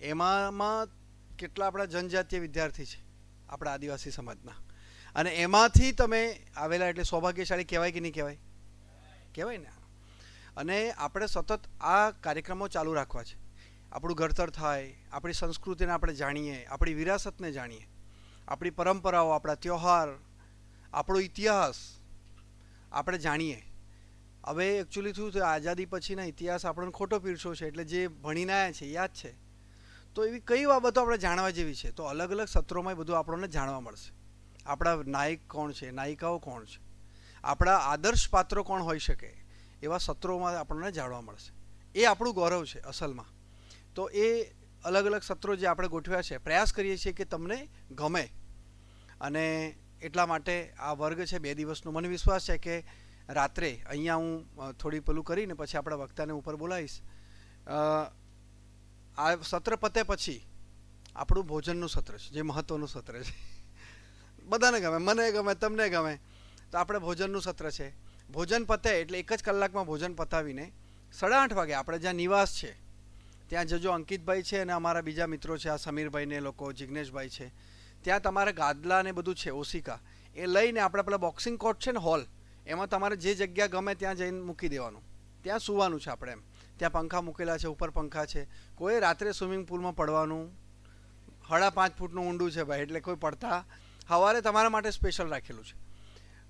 એમાં કેટલા આપણા જનજાતીય વિદ્યાર્થી છે આપણા આદિવાસી સમાજના, અને એમાંથી તમે આવેલા એટલે સૌભાગ્યશાળી કહેવાય કે નહીં કહેવાય? કહેવાય ને. અને આપણે સતત આ કાર્યક્રમો ચાલુ રાખવા છે. આપણું ઘડતર થાય, આપણી સંસ્કૃતિને આપણે જાણીએ, આપણી વિરાસતને જાણીએ, આપણી પરંપરાઓ, આપણા તહેવાર, આપણો ઇતિહાસ આપણે જાણીએ. હવે એકચ્યુઅલી શું છે, આઝાદી પછીના ઇતિહાસ આપણને ખોટો પીરસો છે, એટલે જે ભણીને આવ્યા છે યાદ છે. તો એવી કઈ બાબતો આપણે જાણવા જેવી છે, તો અલગ અલગ સત્રોમાં બધું આપણને જાણવા મળશે. આપણા નાયક કોણ છે, નાયિકાઓ કોણ છે, આપણા આદર્શ પાત્રો કોણ હોઈ શકે, એવા સત્રોમાં આપણને જાણવા મળશે. એ આપણું ગૌરવ છે અસલમાં. તો એ અલગ અલગ સત્રો જે આપણે ગોઠવ્યા છે, પ્રયાસ કરીએ છીએ કે તમને ગમે. અને એટલા માટે આ વર્ગ છે 2 દિવસનો. મને વિશ્વાસ છે કે રાત્રે અહીંયા હું થોડી પેલું કરીને પછી આપણા વક્તાને ઉપર બોલાવીશ. આ સત્ર પતે પછી આપણું ભોજનનું સત્ર છે, જે મહત્ત્વનું સત્ર છે. બધાને ગમે, મને ગમે, તમને ગમે. તો આપણે ભોજનનું સત્ર છે. ભોજન પતે એટલે 1 જ કલાકમાં ભોજન પતાવીને 8:30 વાગે આપણે જ્યાં નિવાસ છે ત્યાં જજો. અંકિતભાઈ છે અને અમારા બીજા મિત્રો છે, આ સમીરભાઈને લોકો, જિગ્નેશભાઈ છે, ત્યાં તમારે ગાદલા ને બધું છે, ઓશિકા એ લઈને આપણે પેલા બોક્સિંગ કોર્ટ છે ને, હોલ, એમાં તમારે જે જગ્યા ગમે ત્યાં જઈને મૂકી દેવાનું. ત્યાં સુવાનું છે આપણે એમ. ત્યાં પંખા મૂકેલા છે, ઉપર પંખા છે. કોઈ રાત્રે સ્વિમિંગ પુલમાં પડવાનું 5.5 ફૂટનું ઊંડું છે ભાઈ, એટલે કોઈ પડતા સવારે તમારા માટે સ્પેશિયલ રાખેલું છે.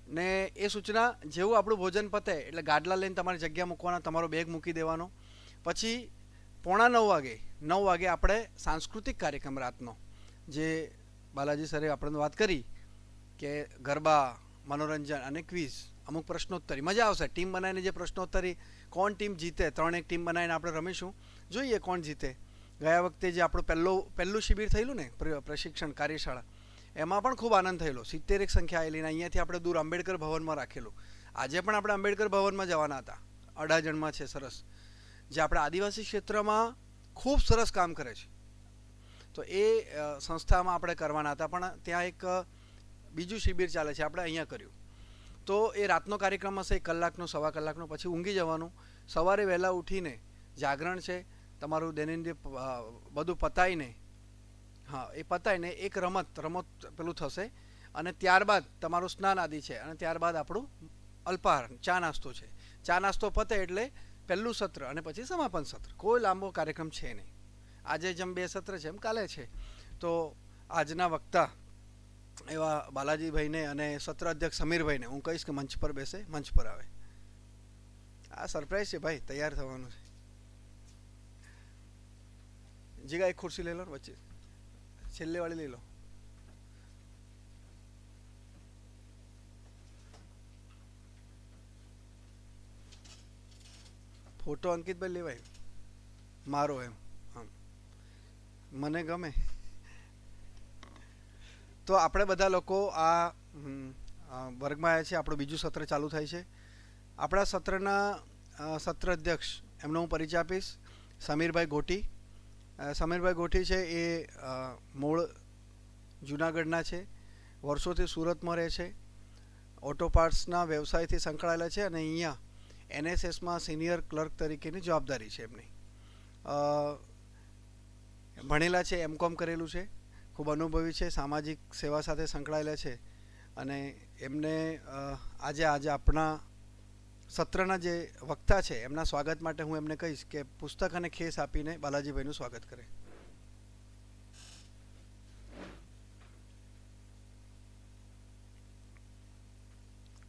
ને એ સૂચના જેવું આપણું ભોજન પતે એટલે ગાદલા લઈને તમારી જગ્યા મૂકવાના, તમારો બેગ મૂકી દેવાનો. પછી 8:45 વાગે આપણે સાંસ્કૃતિક કાર્યક્રમ રાતનો, જે બાલાજી સરે આપણને વાત કરી કે ગરબા, મનોરંજન અને ક્વિઝ, અમુક પ્રશ્નોત્તરી, મજા આવશે. ટીમ બનાવીને જે પ્રશ્નોત્તરી, કોણ ટીમ જીતે, 3 ટીમ બનાવીને આપણે રમીશું, જોઈએ કોણ જીતે. ગયા વખતે જે આપણું પહેલું શિબિર થયેલું ને, પ્રશિક્ષણ કાર્યશાળા, એમાં પણ ખૂબ આનંદ થયેલો. 70 સંખ્યા આવેલી ને અહીંયાથી આપણે દૂર આંબેડકર ભવનમાં રાખેલું. આજે પણ આપણે આંબેડકર ભવનમાં જવાના હતા. અડાજણમાં છે સરસ, જે આપણા આદિવાસી ક્ષેત્રમાં ખૂબ સરસ કામ કરે છે. તો એ સંસ્થામાં આપણે કરવાના હતા, પણ ત્યાં એક બીજું શિબિર ચાલે છે, આપણે અહીંયા કર્યું. તો એ રાતનો કાર્યક્રમ હશે, 1 કલાકનો, 1.25 કલાકનો. પછી ઊંઘી જવાનું. સવારે વહેલા ઉઠીને જાગરણ છે તમારું, દૈનંદિન બધું પતાવીને, હા એ પતાવીને એક રમત પેલું થશે. અને ત્યારબાદ તમારું સ્નાન આદિ છે, અને ત્યારબાદ આપણું અલ્પાહાર, ચા નાસ્તો છે. ચા નાસ્તો પતે એટલે પહેલું સત્ર અને પછી સમાપન સત્ર. કોઈ લાંબો કાર્યક્રમ છે નહીં. આજે જેમ 2 સત્ર છે એમ કાલે છે. તો આજના વક્તા એવા બાલાજીભાઈને અને સત્ર અધ્યક્ષ સમીરભાઈને હું કહીશ કે મંચ પર બેસે, મંચ પર આવે. આ સરપ્રાઈઝ છે ભાઈ, તૈયાર થવાનું છે. જીગા એક ખુરશી લઈ લો, વચ્ચે છેલ્લે વાળી લઈ લો. ફોટો અંકિતભાઈ લેવાય મારો એમ, આમ મને ગમે. તો આપણે બધા લોકો આ વર્ગમાં આવ્યા છે. આપણું બીજું સત્ર ચાલુ થાય છે. આપણા સત્રના સત્ર અધ્યક્ષ, એમનો હું પરિચય આપીશ, સમીરભાઈ ગોટી. સમીરભાઈ ગોટી છે એ મૂળ જુનાગઢના છે, વર્ષોથી સુરતમાં રહે છે, ઓટો પાર્ટ્સના વ્યવસાયથી સંકળાયેલા છે, અને અહીંયા NSSમાં સિનિયર ક્લર્ક તરીકેની જવાબદારી છે એમની. ભણેલા છે, M.Com કરેલું છે, ખૂબ અનુભવી છે, સામાજિક સેવા સાથે સંકળાયેલા છે. અને એમને આજે આપણા સત્રના જે વક્તા છે એમના સ્વાગત માટે હું એમને કહીશ કે પુસ્તક અને ખેસ આપીને બાલાજીભાઈનું સ્વાગત કરે.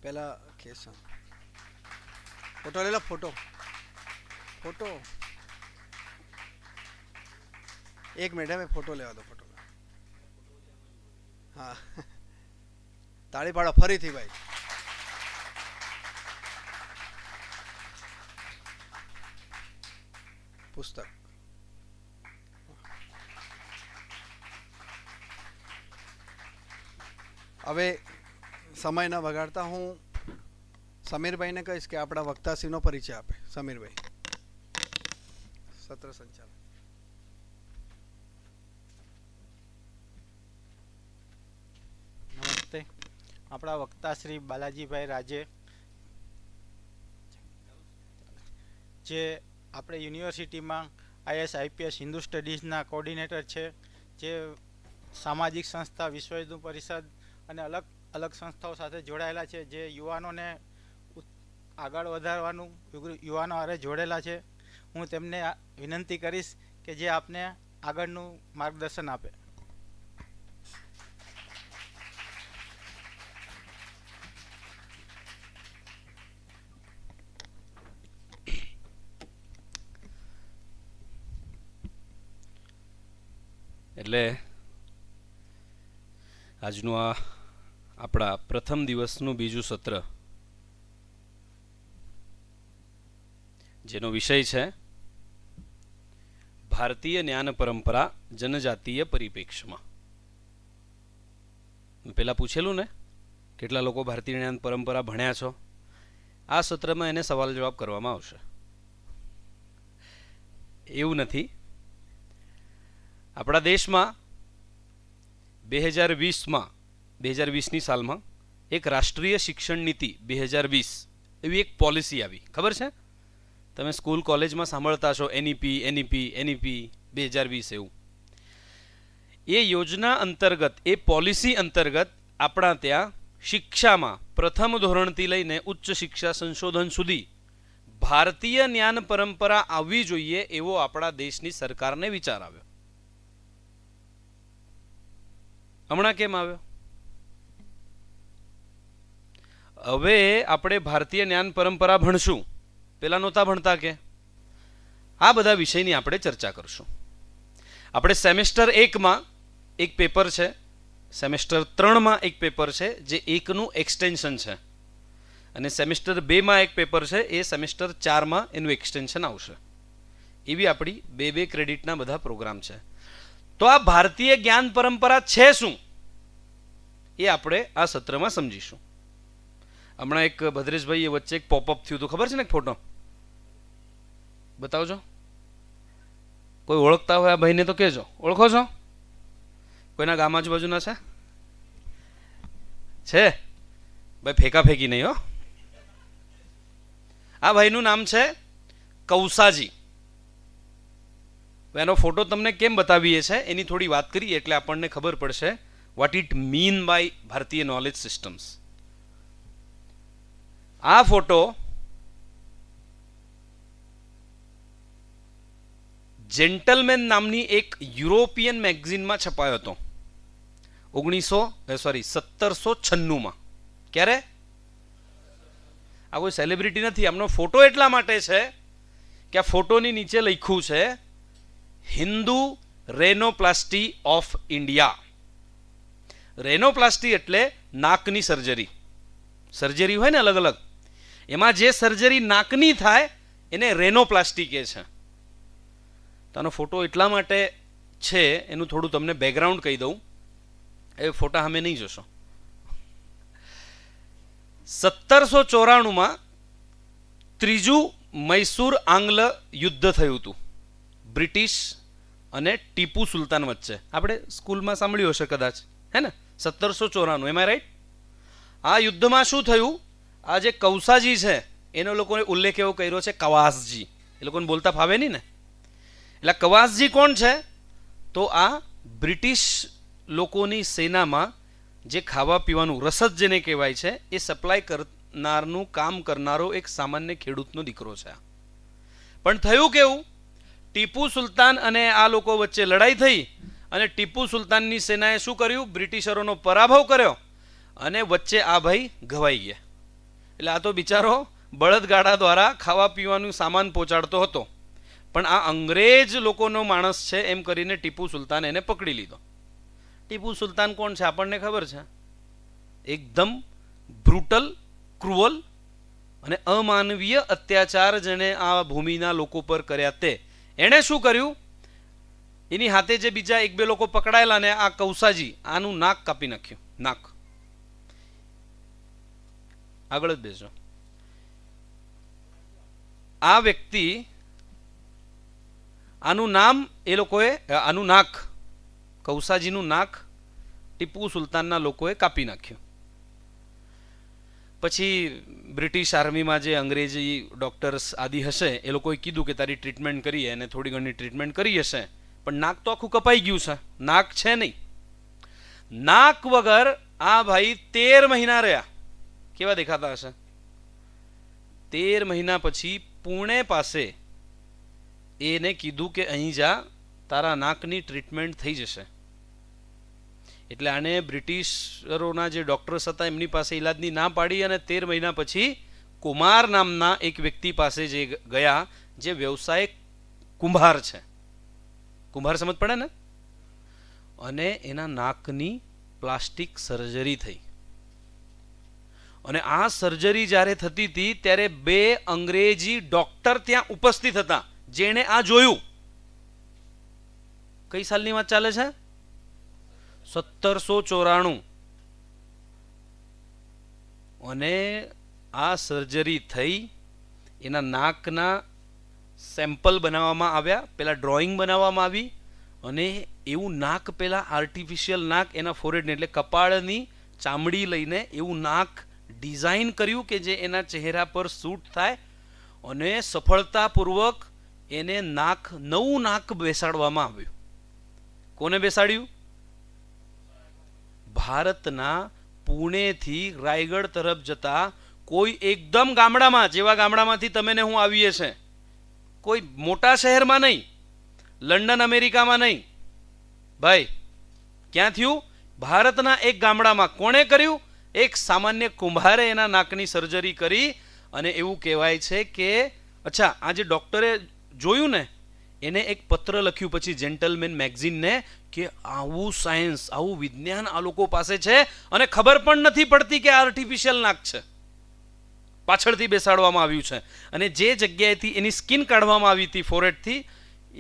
પહેલા ખેસ, ફોટો લઈ લો. ફોટો 1 મિનિટ, હવે ફોટો લેવા દો. ફોટો, હા તાળી પાડો ફરીથી ભાઈ. પુસ્તક હવે સમય ન બગાડતા હું સમીરભાઈને કહીશ કે આપણા વક્તાશ્રીનો પરિચય આપે. સમીરભાઈ, સત્ર સંચાલક. નમસ્તે. આપણા વક્તા શ્રી બાલાજીભાઈ રાજે, જે આપણે યુનિવર્સિટીમાં આઈએસ આઈપીએસ હિન્દુ સ્ટડીઝના કોર્ડિનેટર છે, જે સામાજિક સંસ્થા વિશ્વ હિન્દુ પરિષદ અને અલગ અલગ સંસ્થાઓ સાથે જોડાયેલા છે, જે યુવાનોને આગળ વધારવાનું યુવાનો હારે જોડેલા છે. હું તેમને વિનંતી કરીશ કે જે આપને આગળનું માર્ગદર્શન આપે. એટલે આજનું આ આપણા પ્રથમ દિવસનું બીજું સત્ર, જેનો વિષય છે ભારતીય જ્ઞાન પરંપરા જનજાતીય પરિપ્રેક્ષ્યમાં. પેલા પૂછેલું ને કેટલા લોકો ભારતીય જ્ઞાન પરંપરા ભણ્યા છો? આ સત્રમાં એને સવાલ જવાબ કરવામાં આવશે. એવું નથી, આપણા દેશમાં 2020ની સાલમાં એક રાષ્ટ્રીય શિક્ષણ નીતિ 2020 એવી એક પોલિસી આવી, ખબર છે? તમે સ્કૂલ કોલેજમાં સાંભળતા છો એનઈપી 2020 એવું. એ યોજના અંતર્ગત, એ પોલિસી અંતર્ગત આપણા ત્યાં શિક્ષામાં પ્રથમ ધોરણથી લઈને ઉચ્ચ શિક્ષા સંશોધન સુધી ભારતીય જ્ઞાન પરંપરા આવવી જોઈએ એવો આપણા દેશની સરકારને વિચાર આવ્યો. હમણાં કેમ આવ્યો? હવે આપણે ભારતીય જ્ઞાન પરંપરા ભણશું, પેલા નહોતા ભણતા કે? આ બધા વિષયની આપણે ચર્ચા કરશું. આપણે સેમેસ્ટર 1માં એક પેપર છે, સેમેસ્ટર 3માં એક પેપર છે જે 1નું એક્સટેન્શન છે, અને સેમેસ્ટર 2માં એક પેપર છે, એ સેમેસ્ટર 4માં એનું એક્સટેન્શન આવશે. એવી આપણી 2 ક્રેડિટના બધા પ્રોગ્રામ છે. તો આ ભારતીય જ્ઞાન પરંપરા છે શું, એ આપણે આ સત્રમાં સમજીશું. હમણાં એક ભદ્રેશભાઈ વચ્ચે એક પોપઅપ થયું હતું, ખબર છે ને? એક ફોટો બતાવજો. કોઈ ઓળખતા હોય આ ભાઈને તો કહેજો. ઓળખો છો? કોઈના ગામ આજુબાજુના છે? ભાઈ ફેંકા ફેંકી નહીં હો. આ ભાઈનું નામ છે કૌસાજી. એનો ફોટો તમને કેમ બતાવીએ છે એની થોડી વાત કરીએ એટલે આપણને ખબર પડશે what it mean by ભારતીય નોલેજ સિસ્ટમ્સ. આ ફોટો જેન્ટલમેન નામની એક યુરોપિયન મેગઝીનમાં છપાયો હતો 1796માં. ક્યારે? આ કોઈ સેલિબ્રિટી નથી. આમનો ફોટો એટલા માટે છે કે આ ફોટોની નીચે લખ્યું છે હિન્દુ રેનોપ્લાસ્ટી ઓફ ઇન્ડિયા. રેનોપ્લાસ્ટી એટલે નાકની સર્જરી. સર્જરી હોય ને અલગ અલગ, એમાં જે સર્જરી નાકની થાય એને રેનોપ્લાસ્ટી કહે છે. તો આનો ફોટો એટલા માટે છે, એનું થોડું તમને બેકગ્રાઉન્ડ કહી દઉં. એ ફોટા સામે નહીં જોશો. 1794માં ત્રીજું મૈસૂર આંગ્લ યુદ્ધ થયું હતું બ્રિટિશ અને ટીપુ સુલતાન વચ્ચે. આપણે સ્કૂલમાં સાંભળ્યું હશે કદાચ, હે ને? 1794, એમાં રાઈટ? આ યુદ્ધમાં શું થયું? આ જે કૌસાજી છે એનો લોકોએ ઉલ્લેખ એવો કર્યો છે કવાસજી. એ લોકોને બોલતા ફાવે નહીં ને. એટલે કવાસજી કોણ છે? તો આ બ્રિટિશ લોકોની સેનામાં જે ખાવા પીવાનું રસદ જેને કહેવાય છે એ સપ્લાય કરનારનું કામ કરનારો એક સામાન્ય ખેડૂતનો દીકરો છે. પણ થયું કેવું? ટીપુ સુલતાન અને આ લોકો વચ્ચે લડાઈ થઈ અને ટીપુ સુલતાનની સેનાએ શું કર્યું? બ્રિટિશરોનો પરાભવ કર્યો અને વચ્ચે આ ભાઈ ઘવાઈ ગયા. એટલે આ તો બિચારો બળદગાડા દ્વારા ખાવા પીવાનું સામાન પહોંચાડતો હતો, પણ આ અંગ્રેજ લોકોનો માણસ છે એમ કરીને ટીપુ સુલતાન એને પકડી લીધો. ટીપુ સુલતાન કોણ છે આપણને ખબર છે? એકદમ બ્રુટલ, ક્રુઅલ અને અમાનવીય અત્યાચાર જેણે આ ભૂમિના લોકો પર કર્યા તે એણે શું કર્યું? એની હાથે જે બીજા 1-2 લોકો પકડાયેલા ને આ કૌસાજી આનું નાક કાપી નાખ્યું. નાક. આગળ જ બેસો. આ વ્યક્તિ, આનું નામ એ લોકોએ, આનું નાક, કૌસાજીનું નાક ટીપુ સુલતાનના લોકોએ કાપી નાખ્યું. પછી બ્રિટિશ આર્મીમાં જે અંગ્રેજી ડૉક્ટર્સ આદિ હશે એ લોકોએ કીધું કે તારી ટ્રીટમેન્ટ કરીએ, અને થોડી ઘણી ટ્રીટમેન્ટ કરી હશે, પણ નાક તો આખું કપાઈ ગયું છે, નાક છે નહીં. નાક વગર આ ભાઈ 13 મહિના રહ્યા. કેવા દેખાતા હશે? 13 મહિના પછી પુણે પાસે એને કીધું કે અહીં જા, તારા નાકની ટ્રીટમેન્ટ થઈ જશે. એટલે આને બ્રિટિશરોના જે ડૉક્ટર્સ હતા એમની પાસે ઈલાજની ના પાડી, અને 13 મહિના પછી કુમાર નામના એક વ્યક્તિ પાસે જે ગયા, જે વ્યવસાય કુંભાર છે. કુંભાર સમજ પડે ને? અને એના નાકની પ્લાસ્ટિક સર્જરી થઈ. અને આ સર્જરી જ્યારે થતી હતી ત્યારે 2 અંગ્રેજી ડોક્ટર ત્યાં ઉપસ્થિત હતા જેણે આ જોયું. કઈ સાલની વાત ચાલે છે? 1794. અને આ સર્જરી થઈ, એના નાકના સેમ્પલ બનાવવામાં આવ્યા, પેલા ડ્રોઈંગ બનાવવામાં આવી, અને એવું નાક, પેલા આર્ટિફિશિયલ નાક એના ફોરેડને એટલે કપાળની ચામડી લઈને એવું નાક ડિઝાઇન કર્યું કે જે એના ચહેરા પર સૂટ થાય, અને સફળતાપૂર્વક એને નવું નાક બેસાડવામાં આવ્યું. કોને બેસાડ્યું? ભારતના પુણેથી રાયગઢ તરફ જતા કોઈ એકદમ ગામડામાં, જેવા ગામડામાંથી તમે ને હું આવીએ છે, કોઈ મોટા શહેરમાં નહીં, લંડન અમેરિકામાં નહીં ભાઈ. ક્યાં થયું? ભારતના એક ગામડામાં. કોણે કર્યું? એક સામાન્ય કુંભારે એના નાકની સર્જરી કરી. અને એવું કહેવાય છે કે અચ્છા, આ જે ડૉક્ટરે જોયું ને એને એક પત્ર લખ્યું પછી જેન્ટલમેન મેગઝીનને કે આવું સાયન્સ, આવું વિજ્ઞાન આ લોકો પાસે છે, અને ખબર પણ નથી પડતી કે આર્ટિફિશિયલ નાક છે, પાછળથી બેસાડવામાં આવ્યું છે. અને જે જગ્યાએથી એની સ્કિન કાઢવામાં આવી હતી ફોરેડથી,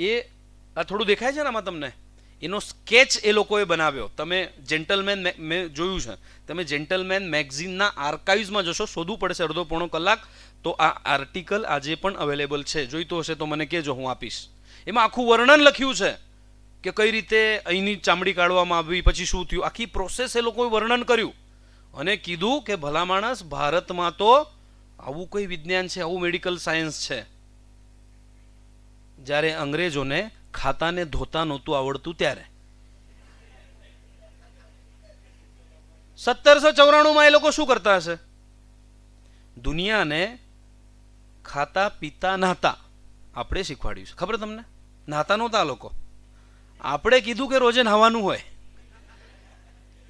એ આ થોડું દેખાય છે ને આમાં તમને, એનો સ્કેચ એ લોકોએ બનાવ્યો. તમે જેન્ટલમેન મેં જોયું છે, તમે જેન્ટલમેન મેગઝીનના આર્કાઇવ્સમાં જશો, શોધવું પડશે અડધો પોણો કલાક, તો આ આર્ટિકલ આજે પણ અવેલેબલ છે. જોઈતો હશે તો મને કહેજો, હું આપીશ. એમાં આખું વર્ણન લખ્યું છે કે કઈ રીતે અહીંની ચામડી કાઢવામાં આવી, પછી શું થયું, આખી પ્રોસેસ એ લોકોએ વર્ણન કર્યું. અને કીધું કે ભલા માણસ, ભારતમાં તો આવું કોઈ વિજ્ઞાન છે, આવું મેડિકલ સાયન્સ છે. જ્યારે અંગ્રેજોને ખાતાને ધોતા નહોતું આવડતું ત્યારે 1794માં એ લોકો શું કરતા હશે? દુનિયાને ખાતા પીતા નાતા આપણે શીખવાડ્યું છે. ખબર તમને? નાતા નહોતા આ લોકો. આપણે કીધું કે રોજે નહાવાનું હોય.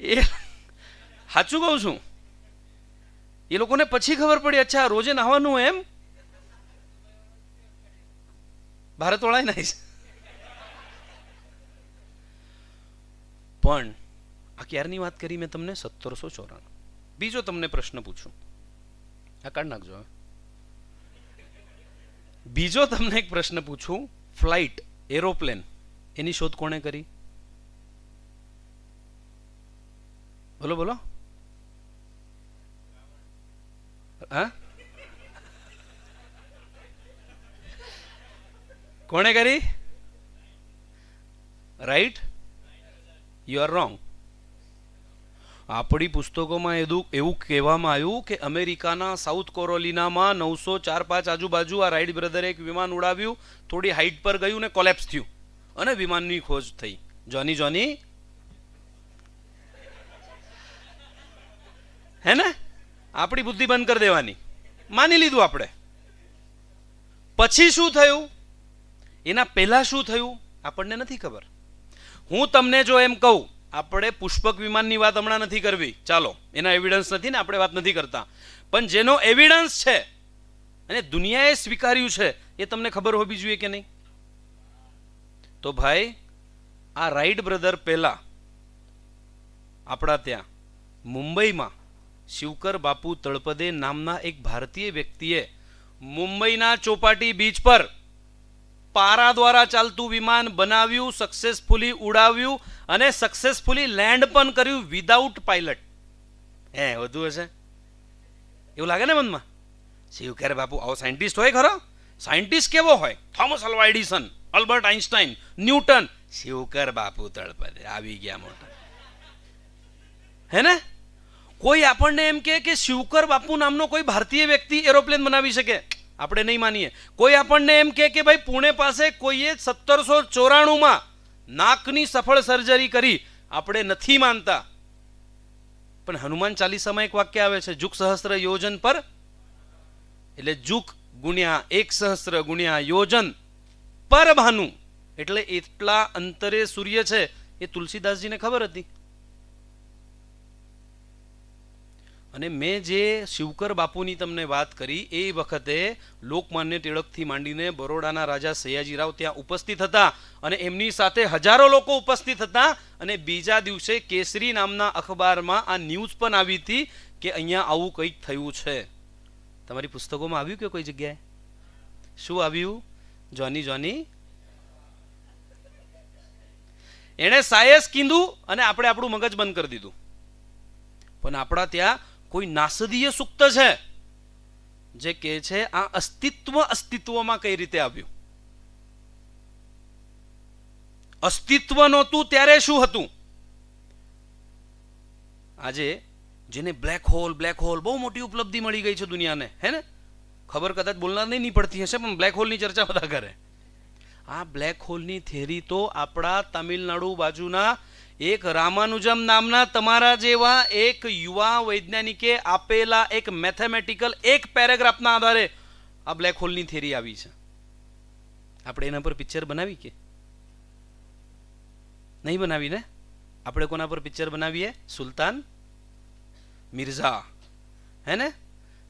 એ સાચું કહું છું. એ લોકોને પછી ખબર પડી, અચ્છા રોજે નહાવાનું હોય એમ. ભારતવાળા નહીં પણ આ ક્યારની વાત કરી મેં તમને? 1794. બીજો તમને પ્રશ્ન પૂછું, આ કાઢ નાખજો. બીજો તમને એક પ્રશ્ન પૂછું, ફ્લાઇટ, એરોપ્લેન, એની શોધ કોણે કરી? બોલો બોલો. હા, કોણે કરી? રાઈટ? You are wrong. આપણી પુસ્તકોમાં એવું કહેવામાં આવ્યું કે અમેરિકાના સાઉથ કેરોલિનામાં 904-5 આજુબાજુ આ રાઇટ બ્રધરે એક વિમાન ઉડાવ્યું, થોડી હાઈટ પર ગયું ને કોલેપ્સ થયું, અને વિમાનની ખોજ થઈ. જોની જોની, હે ને? આપણી બુદ્ધિ બંધ કરી દેવાની, માની લીધું આપણે. પછી શું થયું, એના પહેલા શું થયું, આપણને નથી ખબર. હું તમને જો એમ કહું, આપણે પુષ્પક વિમાનની વાત હમણાં નથી કરવી, ચાલો, એના એવિડન્સ નથી ને, આપણે વાત નથી કરતા, પણ જેનો એવિડન્સ છે અને દુનિયાએ સ્વીકાર્યું છે, એ તમને ખબર હોવી જોઈએ કે નહીં? તો ભાઈ, આ રાઇટ બ્રધર પહેલા આપણા ત્યાં મુંબઈમાં શિવકર બાપુ તળપદે નામના એક ભારતીય વ્યક્તિએ મુંબઈના ચોપાટી બીચ પર પારા દ્વારા ચાલતું વિમાન બનાવ્યું, સક્સેસફુલી ઉડાવ્યું, અને સક્સેસફુલી લેન્ડ પણ કર્યું વિધાઉટ પાયલટ. વધુ હશે એવું લાગે ને મનમાં? શિવકર બાપુ આવો સાયન્ટિસ્ટ હોય ખરો? સાયન્ટિસ્ટ કેવો હોય? Thomas Alva Edison, Albert Einstein, Newton. Shivkar Bapu Talpade આવી ગયા મોટા, હે ને? કોઈ આપણને એમ કહે કે શિવકર બાપુ નામનો કોઈ ભારતીય વ્યક્તિ એરોપ્લેન બનાવી શકે, આપણે નહીં માનીએ. કોઈ આપણને એમ કહે કે ભાઈ પુણે પાસે કોઈએ 1794માં નાકની સફળ સર્જરી કરી, આપણે નથી માનતા. પણ હનુમાન ચાલીસામાં એક વાક્ય આવે છે, જુગ સહસ્ત્ર યોજન પર, એટલે જુગ ગુણ્યા 1 સહસ્ત્ર ગુણ્યા યોજન પર ભાનુ, એટલે એટલા અંતરે સૂર્ય છે. એ તુલસીદાસજીને ખબર હતી. અને મેં જે શિવકર બાપુની તમને વાત કરી એ વખતે લોકમાન્ય ટિળકથી માંડીને બરોડાના રાજા સયાજીરાવ ત્યાં ઉપસ્થિત હતા અને એમની સાથે હજારો લોકો ઉપસ્થિત હતા. અને બીજા દિવસે કેસરી નામના અખબારમાં આ ન્યૂઝ પણ આવી હતી કે અહીંયા આવું કંઈક થયું છે. તમારી પુસ્તકોમાં આવ્યું કે કોઈ જગ્યાએ? શું આવ્યું? જોની જોની એણે સાયસ કીધું અને આપણે આપણું મગજ બંધ કરી દીધું. પણ આપણા ત્યાં કોઈ નાસદીય સૂક્ત છે જે કહે છે આ અસ્તિત્વમાં કઈ રીતે આવ્યું. અસ્તિત્વ નહોતું ત્યારે શું હતું. આજે જેને બ્લેક હોલ બહુ મોટી ઉપલબ્ધિ મળી ગઈ છે દુનિયાને, હે ને? ખબર કદાચ બોલનાર નહીં પડતી હશે, પણ બ્લેક હોલની ચર્ચા બધા કરે. આ બ્લેક હોલની થિયરી તો આપણા તમિલનાડુ બાજુના એક રામાનુજમ નામના તમારા જેવા એક યુવા વૈજ્ઞાનિકે આપેલા એક મેથેમેટિકલ એક પેરેગ્રાફના આધારે આ બ્લેક હોલની થિયરી આવી છે. આપણે એના પર પિક્ચર બનાવી કે નહીં બનાવી ને? આપણે કોના પર પિક્ચર બનાવીએ? સુલતાન મિર્ઝા, હે ને?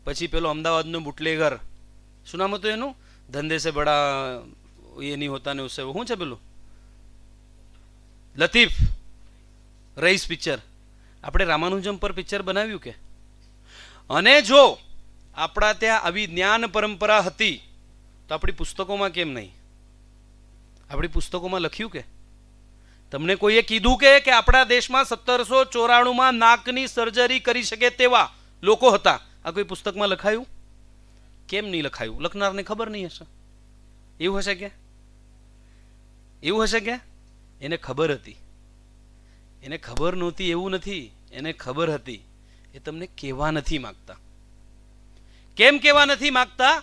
પછી પેલો અમદાવાદનો બુટલેગર, શું નામ હતું એનું? ધંધે સે બડા ये नहीं होता ने उससे, શું છે પેલું? લતીફ રઈસ પિક્ચર. આપણે રામાનુજમ પર પિક્ચર બનાવ્યું કે? અને જો આપણા ત્યાં આવી જ્ઞાન પરંપરા હતી તો આપણી પુસ્તકોમાં કેમ નહીં? આપણી પુસ્તકોમાં લખ્યું કે? તમને કોઈએ કીધું કે આપણા દેશમાં 1794માં નાકની સર્જરી કરી શકે તેવા લોકો હતા? આ કોઈ પુસ્તકમાં લખાયું? કેમ નહીં લખાયું? લખનારને ખબર નહીં હશે. એવું હશે કે? એવું હશે કે? એને ખબર હતી. એને ખબર નહોતી એવું નથી, એને ખબર હતી. એ તમને કહેવા નથી માગતા. કેમ કહેવા નથી માગતા?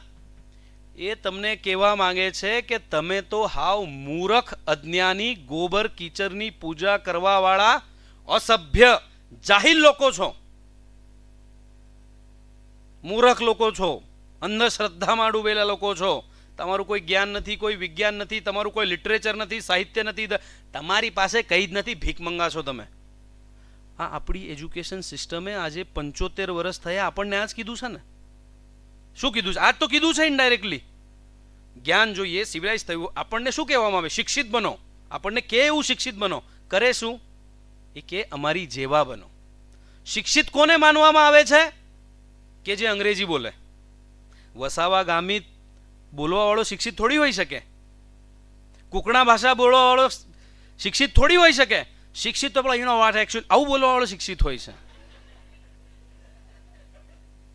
એ તમને કહેવા માંગે છે કે તમે તો હાવ મૂરખ, અજ્ઞાની, ગોબર કીચડની પૂજા કરવા વાળા અસભ્ય જાહિલ લોકો છો. મૂરખ લોકો છો, અંધશ્રદ્ધામાં ડૂબેલા લોકો છો. તમારું કોઈ જ્ઞાન નથી, કોઈ વિજ્ઞાન નથી, તમારું કોઈ લિટરેચર નથી, સાહિત્ય નથી, તમારી પાસે કંઈ જ નથી. ભીખ મંગા છો તમે. આ આપણી એજ્યુકેશન સિસ્ટમે આજે 75 વર્ષ થયા આપણને આ જ કીધું છે ને? શું કીધું છે? આજ તો કીધું છે ઇનડાયરેક્ટલી. જ્ઞાન જોઈએ, સિવિલાઇઝ થયું. આપણને શું કહેવામાં આવે? શિક્ષિત બનો. આપણને કે એવું શિક્ષિત બનો. કરે શું? એ કે અમારી જેવા બનો. શિક્ષિત કોને માનવામાં આવે છે? કે જે અંગ્રેજી બોલે. વસાવા ગામી બોલવા વાળો શિક્ષિત થોડી હોઈ શકે. કુકણા ભાષા બોલવા વાળો શિક્ષિત થોડી હોઈ શકે. શિક્ષિત તો પેલા યુ નો વોટ એક્ચ્યુઅલ આવું બોલવા વાળો શિક્ષિત હોય છે.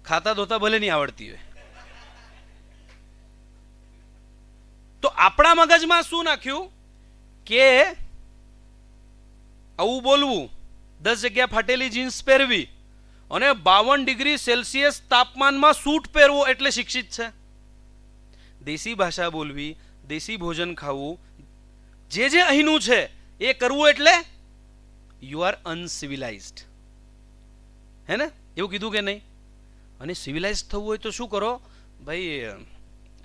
ખાતા ધોતા ભલે નહીં આવડતી હોય. તો આપણા મગજમાં શું નાખ્યું કે આવું બોલવું, 10 જગ્યા ફાટેલી જીન્સ પહેરવી અને 52 ડિગ્રી સેલ્સિયસ તાપમાનમાં સૂટ પહેરવો એટલે શિક્ષિત છે. દેશી ભાષા બોલવી, દેશી ભોજન ખાવું, જે અહીંનું છે એ કરવું એટલે યુ આર અનસિવિલાઇઝડ. હે ને? એવું કીધું કે નહીં? અને સિવિલાઇઝ થવું હોય તો શું કરો ભાઈ?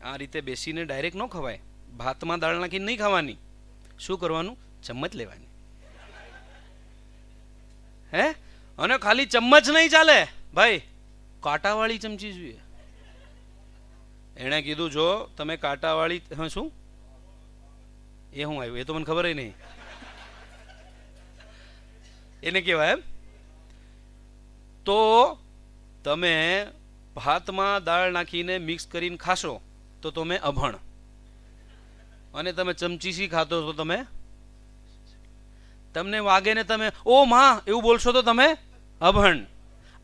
આ રીતે બેસીને ડાયરેક્ટ ન ખવાય. ભાતમાં દાળ નાખીને નહીં ખાવાની. શું કરવાનું? ચમ્મચ લેવાની. હે? અને ખાલી ચમ્મચ નહીં ચાલે ભાઈ, કાંટાવાળી ચમચી જોઈએ. એણે કીધું જો તમે કાંટાવાળી, હા શું એ હું આવ્યું એ તો મને ખબર નહીં. એને કહેવાય એમ. તો તમે ભાતમાં દાળ નાખીને મિક્સ કરીને ખાશો તો તમે અભણ, અને તમે ચમચીસી ખાતો તો તમે, તમને વાગે ને તમે ઓ માં એવું બોલશો તો તમે અભણ.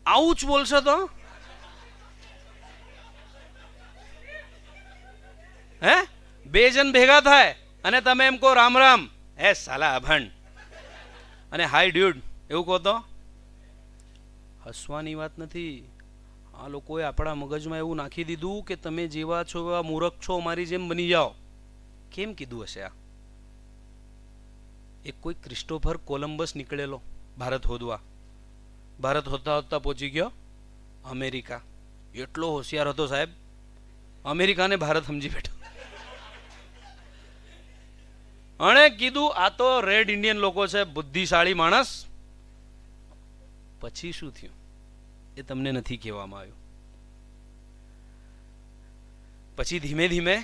આવું જ બોલશો તો હે? 2 જણ ભેગા થાય અને તમે એમ કહો રામ રામ, એ સાલા અભણ, અને હાય ડ્યુડ એવું કહો તો હસવાની વાત નથી. આ લોકોએ આપણા મગજમાં એવું નાખી દીધું કે તમે જેવા છો એવા મૂર્ખ છો, અમારી જેમ બની જાઓ. કેમ કીધું હશે આ? એક કોઈ ક્રિસ્ટોફર કોલંબસ નીકળેલો ભારત હોદવા. ભારત હોતા હોતા પહોંચી ગયો અમેરિકા. એટલો હોશિયાર હતો સાહેબ, અમેરિકાને ભારત સમજી બેઠો. અણે કીધું આ તો રેડ ઇન્ડિયન લોકો છે, બુદ્ધિશાળી માણસ. પછી શું થયું એ તમને નથી કહેવામાં આવ્યું. પછી ધીમે ધીમે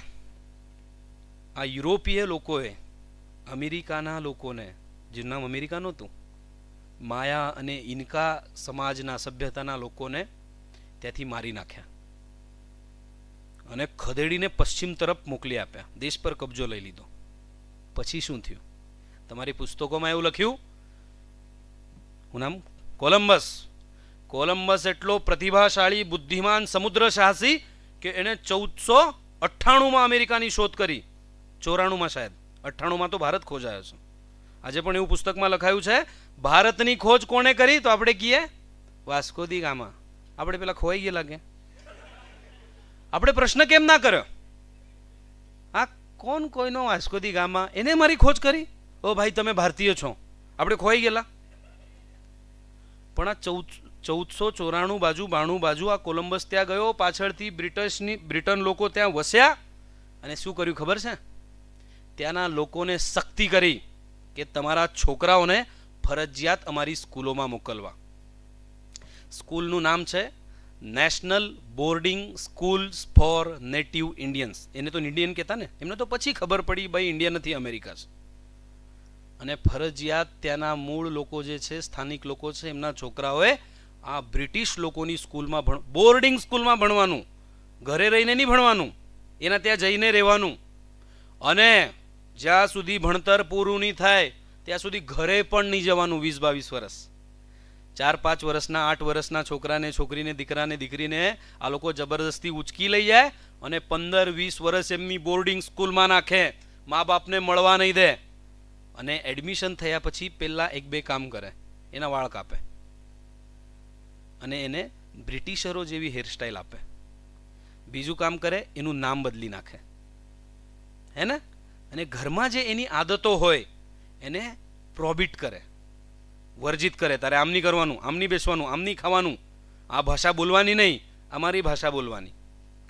આ યુરોપીય લોકોએ અમેરિકાના લોકોને, જેનું નામ અમેરિકા નહોતું, માયા અને ઇન્કા સમાજના સભ્યતાના લોકોને ત્યાંથી મારી નાખ્યા અને ખદેડીને પશ્ચિમ તરફ મોકલી આપ્યા, દેશ પર કબજો લઈ લીધો. પછી શું થયું? તમારી પુસ્તકોમાં એવું લખ્યું, હું નામ કોલંબસ. કોલંબસ એટલો પ્રતિભાશાળી બુદ્ધિમાન સમુદ્ર સાહસી કે એણે 1498માં અમેરિકાની શોધ કરી. 94માં શાયદ, 98માં તો ભારત ખોજાયો છે. આજે પણ એવું પુસ્તકમાં લખાયું છે, ભારતની ખોજ કોણે કરી? તો આપણે કહીએ વાસ્કો દી ગામા. આપણે પેલા ખોવાઈ ગયેલા કે આપણે પ્રશ્ન કેમ ના કર્યો? આ કોણ કોઈનો વાસ્કો દી ગામા, એને મારી ખોજ કરી? ઓ ભાઈ તમે ભારતીય છો, આપણે ખોવાઈ ગયેલા. પણ આ 1494 બાજુ 92 બાજુ આ કોલંબસ ત્યાં ગયો, પાછળથી બ્રિટન લોકો ત્યાં વસ્યા અને શું કર્યું ખબર છે? ત્યાંના લોકોને સખ્તી કરી કે તમારા છોકરાઓને ફરજિયાત અમારી સ્કૂલોમાં મોકલવા. સ્કૂલનું નામ છે national boarding schools for native Indians. એને તો ઇન્ડિયન કહેતા ને, એમને તો પછી ખબર પડી ભાઈ ઇન્ડિયા નથી, અમેરિકા છે. અને ફરજિયાત ત્યાંના મૂળ લોકો જે છે, સ્થાનિક લોકો છે, એમના છોકરાઓએ આ બ્રિટિશ લોકોની સ્કૂલમાં બોર્ડિંગ સ્કૂલમાં ભણવાનું. ઘરે રહીને નહીં ભણવાનું, એના ત્યાં જઈને રહેવાનું. અને જ્યાં સુધી ભણતર પૂરું નહીં થાય ત્યાં સુધી ઘરે પણ નહીં જવાનું. 20-22 વર્ષ, 4-5 વર્ષના 8 વર્ષના છોકરાને, છોકરીને, દીકરાને, દીકરીને આ લોકો જબરદસ્તી ઉચકી લઈ જાય અને 15-20 વર્ષ એમની બોર્ડિંગ સ્કૂલમાં નાખે, મા બાપને મળવા નહીં દે. અને એડમિશન થયા પછી પહેલાં 1-2 કામ કરે, એના વાળ કાપે અને એને બ્રિટિશરો જેવી હેરસ્ટાઈલ આપે. બીજું કામ કરે, એનું નામ બદલી નાખે, હે ને? અને ઘરમાં જે એની આદતો હોય એને પ્રોહિબિટ કરે, વર્જિત કરે. તારે આમ નહીં કરવાનું, આમ નહીં બેસવાનું, આમ નહીં ખાવાનું, આ ભાષા બોલવાની નહીં, અમારી ભાષા બોલવાની.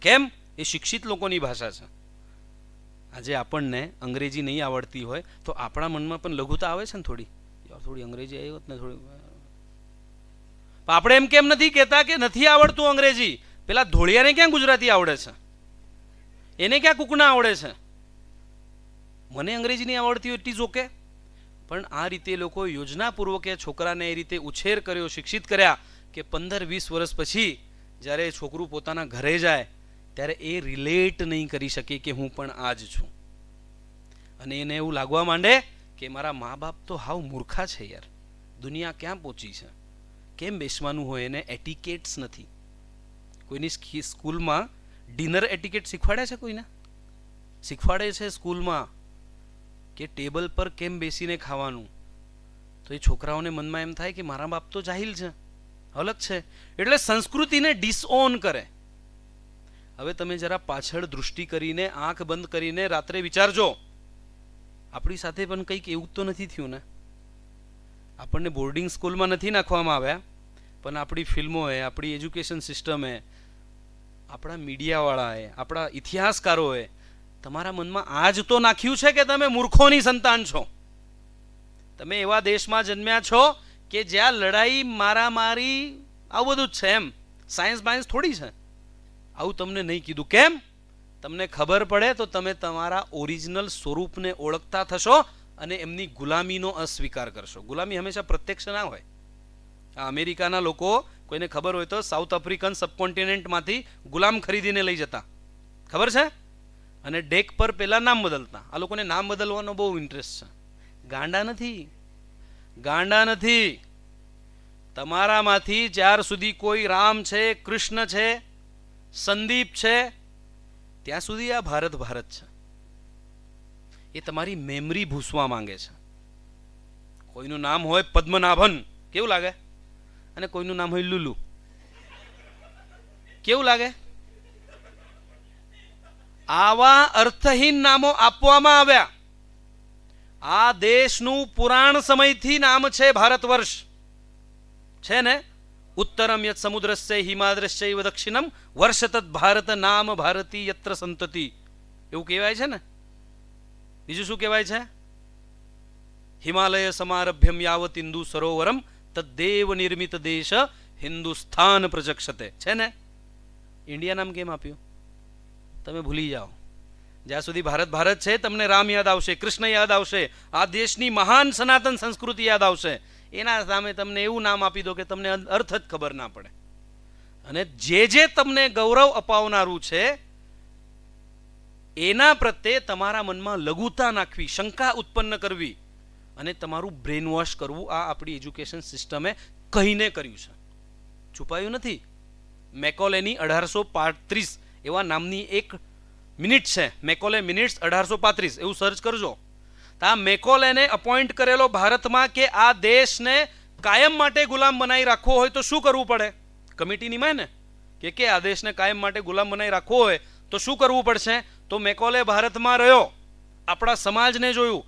કેમ? એ શિક્ષિત લોકોની ભાષા છે. આજે આપણને અંગ્રેજી નહીં આવડતી હોય તો આપણા મનમાં પણ લઘુતા આવે છે ને થોડી, યાર થોડી અંગ્રેજી આવી હોત ને થોડી. આપણે એમ કેમ નથી કહેતા કે નથી આવડતું અંગ્રેજી? પેલા ધોળિયાને ક્યાં ગુજરાતી આવડે છે? એને ક્યાં કુકના આવડે છે? મને અંગ્રેજી નહીં આવડતી હોય, ઇટ ઇઝ ઓકે. પણ આ રીતે લોકો યોજનાપૂર્વક એ છોકરાને એ રીતે ઉછેર કર્યો, શિક્ષિત કર્યા કે 15-20 વર્ષ પછી જ્યારે છોકરું પોતાના ઘરે જાય ત્યારે એ રિલેટ નહીં કરી શકે કે હું પણ આ જ છું. અને એને એવું લાગવા માંડે કે મારા મા બાપ તો હાવ મૂર્ખા છે યાર, દુનિયા ક્યાં પહોંચી છે, કેમ બેસવાનું હોય, એને એટિકેટ્સ નથી. કોઈની સ્કૂલમાં ડિનર એટિકેટ શીખવાડે છે? કોઈને શીખવાડે છે સ્કૂલમાં કે ટેબલ પર કેમ બેસીને ખાવાનું? તો એ છોકરાઓને મનમાં એમ થાય કે મારા બાપ તો જાહિલ છે, અલગ છે, એટલે સંસ્કૃતિને ડિસઓન કરે. હવે તમે જરા પાછળ દૃષ્ટિ કરીને, આંખ બંધ કરીને રાત્રે વિચારજો, આપણી સાથે પણ કંઈક એવું તો નથી થયું ને? આપણને બોર્ડિંગ સ્કૂલમાં નથી નાખવામાં આવ્યા, પણ આપણી ફિલ્મોએ, આપણી એજ્યુકેશન સિસ્ટમે, આપણા મીડિયાવાળાએ, આપણા ઇતિહાસકારોએ તમારા મનમાં આજ તો નાખ્યું છે કે તમે મૂર્ખોની સંતાન છો. તમે એવા દેશમાં જન્મ્યા છો કે જ્યાં લડાઈ, મારામારી, આવું બધું જ છે. એમ સાયન્સ બાયન્સ થોડી છે. આવું તમને નહીં કીધું. કેમ? તમને ખબર પડે તો તમે તમારા ઓરિજિનલ સ્વરૂપને ઓળખતા થશો અને એમની ગુલામીનો અસ્વીકાર કરશો. ગુલામી હંમેશા પ્રત્યક્ષ ના હોય. આ અમેરિકાના લોકો, કોઈને ખબર હોય તો સાઉથ આફ્રિકન સબકોન્ટિનેન્ટમાંથી ગુલામ ખરીદીને લઈ જતા, ખબર છે? અને ડેક પર પહેલા નામ બદલતા. આ લોકોને નામ બદલવાનો બહુ ઇન્ટરેસ્ટ છે. ગાંડા નથી, ગાંડા નથી. તમારામાંથી જ્યાર સુધી કોઈ રામ છે, કૃષ્ણ છે, સંદીપ છે, ત્યાં સુધી આ ભારત ભારત છે. એ તમારી મેમરી ભૂસવા માંગે છે. કોઈનું નામ હોય પદ્મનાભન, કેવું લાગે? અને કોઈનું નામ હોય લુલુ. કેવું લાગે? આવા અર્થહીન નામો આપવામાં આવ્યા. આ દેશનું પુરાણ સમયથી નામ છે ભારત વર્ષ, છે ને? ઉત્તરમ યત સમુદ્રસ્ય હિમાદ્રશ્ચૈવ દક્ષિણમ વર્ષતત ભારત નામ ભારતી યત્ર સંતતિ, એવું કહેવાય છે ને. બીજું શું કહેવાય છે? હિમાલય સમારભ્યમ યાવત ઇન્દુ સરોવરમ તદ્દેવ નિર્મિત દેશ હિન્દુસ્તાન પ્રજક્ષતે, છે ને? ઇન્ડિયા નામ કેમ આપ્યું? તમે ભૂલી જાઓ. જ્યાં સુધી ભારત ભારત છે તમને રામ યાદ આવશે, કૃષ્ણ યાદ આવશે, આ દેશની મહાન સનાતન સંસ્કૃતિ યાદ આવશે. એના સામે તમને એવું નામ આપી દો કે તમને અર્થ જ ખબર ના પડે. અને જે તમને ગૌરવ અપાવનારું છે એના પ્રત્યે તમારા મનમાં લઘુતા નાખવી, શંકા ઉત્પન્ન કરવી અને તમારું બ્રેન વોશ કરવું, આ આપણી એજ્યુકેશન સિસ્ટમે કહીને કર્યું છે, છુપાયું નથી. મેકોલેની 1835 એવા નામની એક મિનિટ છે, મેકોલે મિનિટ્સ 1835, એવું સર્ચ કરજો. તો આ મેકોલેને અપોઇન્ટ કરેલો ભારતમાં કે આ દેશને કાયમ માટે ગુલામ બનાવી રાખવો હોય તો શું કરવું પડે? કમિટી નિમાય ને કે આ દેશને કાયમ માટે ગુલામ બનાવી રાખવો હોય તો શું કરવું પડશે? તો મેકોલે ભારતમાં રહ્યો, આપણા સમાજને જોયું,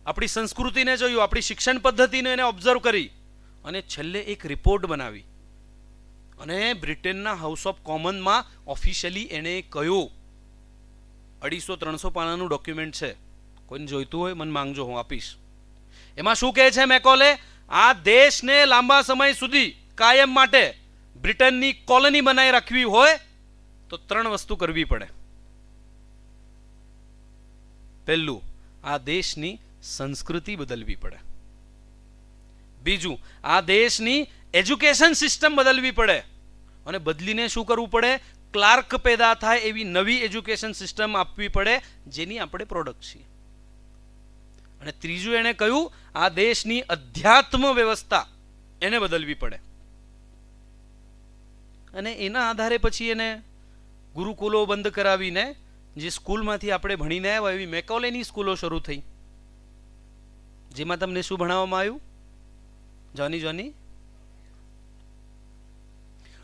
આપણી સંસ્કૃતિને જોયું, આપણી શિક્ષણ પદ્ધતિને એને ઓબ્ઝર્વ કરી અને છેલ્લે એક રિપોર્ટ બનાવી અને બ્રિટનના હાઉસ ઓફ કોમનમાં ઓફિશિયલી એણે કહ્યું. 250-300 પાનાનું ડોક્યુમેન્ટ છે, કોઈને જોઈતું હોય મને માંગજો, હું આપીશ. એમાં શું કહે છે મેકોલે? આ દેશને લાંબા સમય સુધી કાયમ માટે બ્રિટનની કોલોની બનાવી રાખવી હોય તો 3 વસ્તુ કરવી પડે. પહેલું, આ દેશની સંસ્કૃતિ બદલવી પડે. બીજું, આ દેશની એજ્યુકેશન સિસ્ટમ બદલવી પડે અને બદલીને શું કરવું પડે? ક્લાર્ક પેદા થાય એવી નવી એજ્યુકેશન સિસ્ટમ આપવી પડે જેની આપણે પ્રોડક્ટ છીએ. અને ત્રીજું એણે કહ્યું, આ દેશની અધ્યાત્મ વ્યવસ્થા એને બદલવી પડે. અને એના આધારે પછી એને ગુરુકુલો બંધ કરાવીને જે સ્કૂલમાંથી આપણે ભણીને આવ્યા એવી મેકોલેની સ્કૂલો શરૂ થઈ, જેમાં તમને શું ભણાવવામાં આવ્યું? જોની જોની.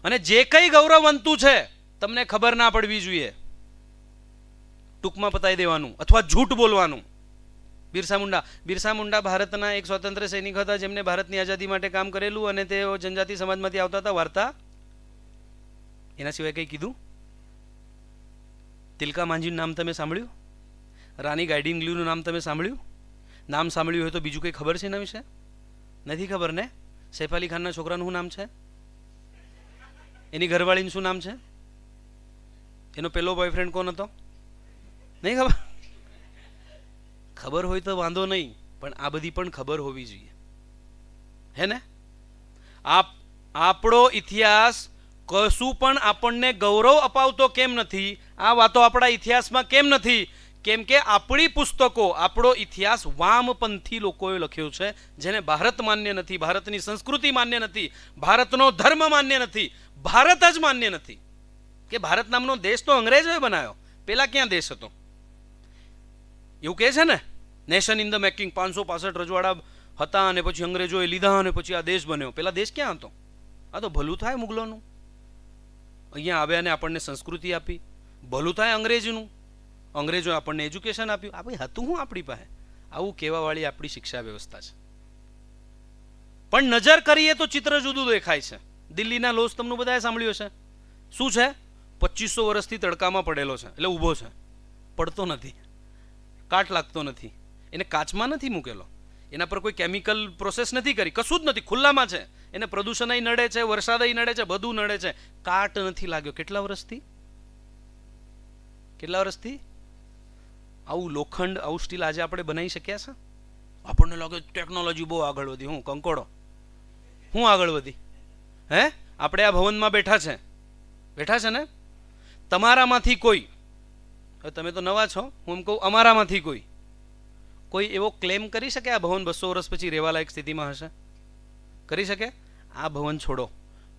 અને જે કંઈ ગૌરવવંતું છે તમને ખબર ના પડવી જોઈએ, ટૂંકમાં પતાવી દેવાનું અથવા જૂઠ બોલવાનું. બિરસા મુંડા ભારતના એક સ્વતંત્ર સૈનિક હતા જેમને ભારતની આઝાદી માટે કામ કરેલું અને તેઓ જનજાતિ સમાજમાંથી આવતા હતા. વાર્તા એના સિવાય કંઈ કીધું? તિલકા માંઝીનું નામ તમે સાંભળ્યું? રાની ગાઇડિંગલીનું નામ તમે સાંભળ્યું? નામ સાંભળ્યું હોય તો બીજું કંઈ ખબર છે એના વિશે? નથી ખબર ને? સૈફ અલી ખાનના છોકરાનું શું નામ છે? એની ઘરવાળીનું શું નામ છે? એનો પહેલો બોયફ્રેન્ડ કોણ હતો? નહીં ખબર? ખબર હોય તો વાંધો નહીં, પણ આ બધી પણ ખબર હોવી જોઈએ, હે ને? આપણો ઇતિહાસ કશું પણ આપણને ગૌરવ અપાવતો કેમ નથી? આ વાતો આપણા ઇતિહાસમાં કેમ નથી? કેમ કે આપણી પુસ્તકો, આપણો ઇતિહાસ વામપંથી લોકોએ લખ્યો છે, જેને ભારત માન્ય નથી, ભારતની સંસ્કૃતિ માન્ય નથી, ભારતનો ધર્મ માન્ય નથી, ભારત જ માન્ય નથી. કે ભારત નામનો દેશ તો અંગ્રેજોએ બનાવ્યો, પેલા ક્યાં દેશ હતો? એવું કહે છે ને, નેશન ઇન ધ મેકિંગ. 565 રજવાડા હતા અને પછી અંગ્રેજોએ લીધા અને પછી આ દેશ બન્યો. પેલા દેશ ક્યાં હતો? આ તો ભલું થાય મુગલોનું, અહીંયા આવ્યા ને આપણને સંસ્કૃતિ આપી. ભલું થાય અંગ્રેજનું, અંગ્રેજોએ આપણને એજ્યુકેશન આપ્યું. આ ભાઈ હતું હું આપણી પાસે? આવું કહેવાવાળી આપણી શિક્ષા વ્યવસ્થા છે. પણ નજર કરીએ તો ચિત્ર જુદું દેખાય છે. દિલ્હીના લોસ તમને બધાએ સાંભળ્યું હશે. શું છે? 2500 વર્ષથી તડકામાં પડેલો છે, એટલે ઊભો છે, પડતો નથી, કાટ લાગતો નથી. એને કાચમાં નથી મૂકેલો, એના પર કોઈ કેમિકલ પ્રોસેસ નથી કરી, કશું જ નથી, ખુલ્લામાં છે. એને પ્રદૂષણ નડે છે, વરસાદ નડે છે, બધું નડે છે, કાટ નથી લાગ્યો. કેટલા વર્ષથી? આવું લોખંડ, આવું સ્ટીલ આજે આપણે બનાવી શક્યા છે? આપણને લાગે ટેકનોલોજી બહુ આગળ વધી. હું કંકોડો, હું આગળ વધી? હે? આપણે આ ભવનમાં બેઠા છે ને? તમારામાંથી કોઈ, હવે તમે તો નવા છો, હું એમ કહું અમારામાંથી કોઈ એવો ક્લેમ કરી શકે આ ભવન 200 વર્ષ પછી રહેવાલાયક સ્થિતિમાં હશે? કરી શકે? આ ભવન છોડો,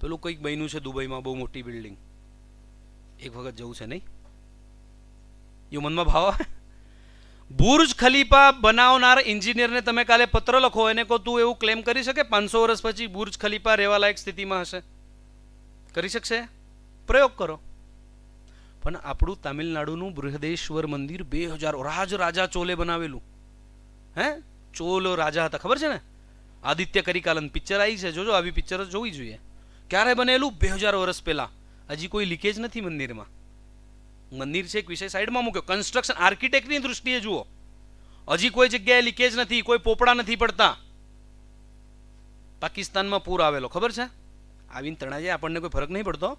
પેલું કંઈક બન્યું છે દુબઈમાં, બહુ મોટી બિલ્ડિંગ, એક વખત જવું છે નહીં? એવું મનમાં ભાવ આવે? બુર્જ ખલીફા બનાવનાર એન્જિનિયરને તમે કાલે પત્ર લખો, એને કહો તું એવું ક્લેમ કરી શકે 500 વર્ષ પછી બુર્જ ખલીફા રહેવા લાયક સ્થિતિમાં હશે? કરી શકશે? પ્રયોગ કરો. પણ આપણું તામિલનાડુનું બૃહદેશ્વર મંદિર 2000 રાજા ચોલે બનાવેલું. હે, ચોલ રાજા હતા, ખબર છે ને? આદિત્ય કરિકાલન પિક્ચર આવી છે, જોજો, આવી પિક્ચર જોવી જોઈએ. ક્યારે બનેલું? 2000 વર્ષ પહેલા. હજી કોઈ લીકેજ નથી મંદિરમાં. મંદિર છે એક વિષય સાઈડમાં મૂક્યો. કન્સ્ટ્રક્શન આર્કિટેક્ટની દૃષ્ટિએ જુઓ, હજી કોઈ જગ્યાએ લીકેજ નથી, કોઈ પોપડા નથી પડતા. પાકિસ્તાનમાં પૂર આવેલો, ખબર છે? આવીને તણાઈ જાય, આપણને કોઈ ફરક નહીં પડતો.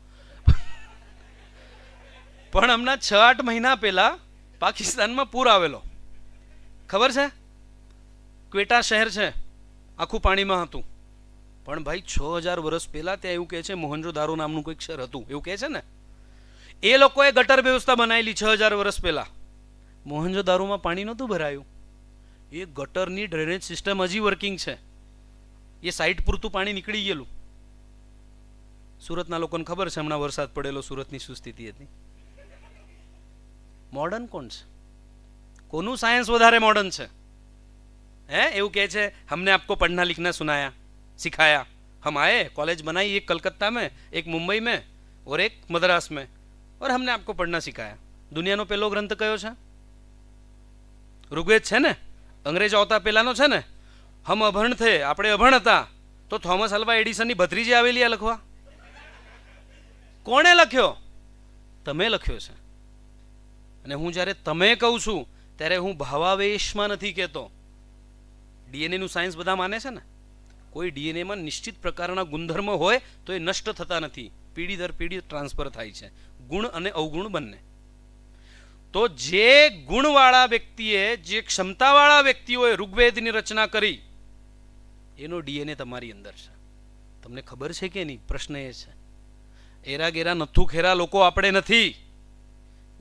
પણ હમણાં 6-8 મહિના પહેલા પાકિસ્તાનમાં પૂર આવેલો, ખબર છે? ક્વેટા શહેર છે, આખું પાણીમાં હતું. પણ ભાઈ 6000 વર્ષ પહેલા ત્યાં એવું કહે છે મોહનજોદારો નામનું કોઈક શહેર હતું, એવું કહે છે ને. એ લોકોએ ગટર વ્યવસ્થા બનાવેલી 6000 વર્ષ પહેલા. મોહનજોદારોમાં પાણી નહોતું ભરાયું. એ ગટરની ડ્રેનેજ સિસ્ટમ હજી વર્કિંગ છે. એ સાઈડ પૂરતું પાણી નીકળી ગયેલું. સુરતના લોકોને ખબર છે હમણાં વરસાદ પડેલો, સુરતની શું સ્થિતિ હતી. મોડર્ન કોણ છે? કોનું સાયન્સ વધારે મોડર્ન છે? હે, એવું કહે છે हमने आपको पढ़ना लिखना सुनाया सिखाया, हम आए कॉलेज बनाई, एक कलकत्ता में, एक मुंबई में और एक मद्रास में, और हमने आपको पढ़ना सिखाया. દુનિયાનો પહેલો ગ્રંથ કયો છે? ઋગ્વેદ છે ને? અંગ્રેજો આવતા પહેલાનો છે ને? હમ અભણ થે, આપણે અભણ હતા, તો થોમસ આલ્વા એડિસનની ભત્રીજી આવેલી આ લખવા. કોણે લખ્યો? તમે લખ્યો છે. અને હું જ્યારે તમે કહું છું ત્યારે હું ભાવાવેશમાં નથી કહેતો. ડીએનએ નું સાયન્સ બધા માને છે ને. કોઈ ડીએનએમાં નિશ્ચિત પ્રકારના ગુણધર્મ હોય તો એ નષ્ટ થતા નથી, પેઢી દર પેઢી ટ્રાન્સફર થાય છે, ગુણ અને અવગુણ બંને. તો જે ગુણવાળા વ્યક્તિએ, જે ક્ષમતાવાળા વ્યક્તિઓએ ઋગ્વેદની રચના કરી, એનો ડીએનએ તમારી અંદર છે. તમને ખબર છે કે નહીં? પ્રશ્ન એ છે. એરા ગેરા નથુ ખેરા લોકો આપણે નથી.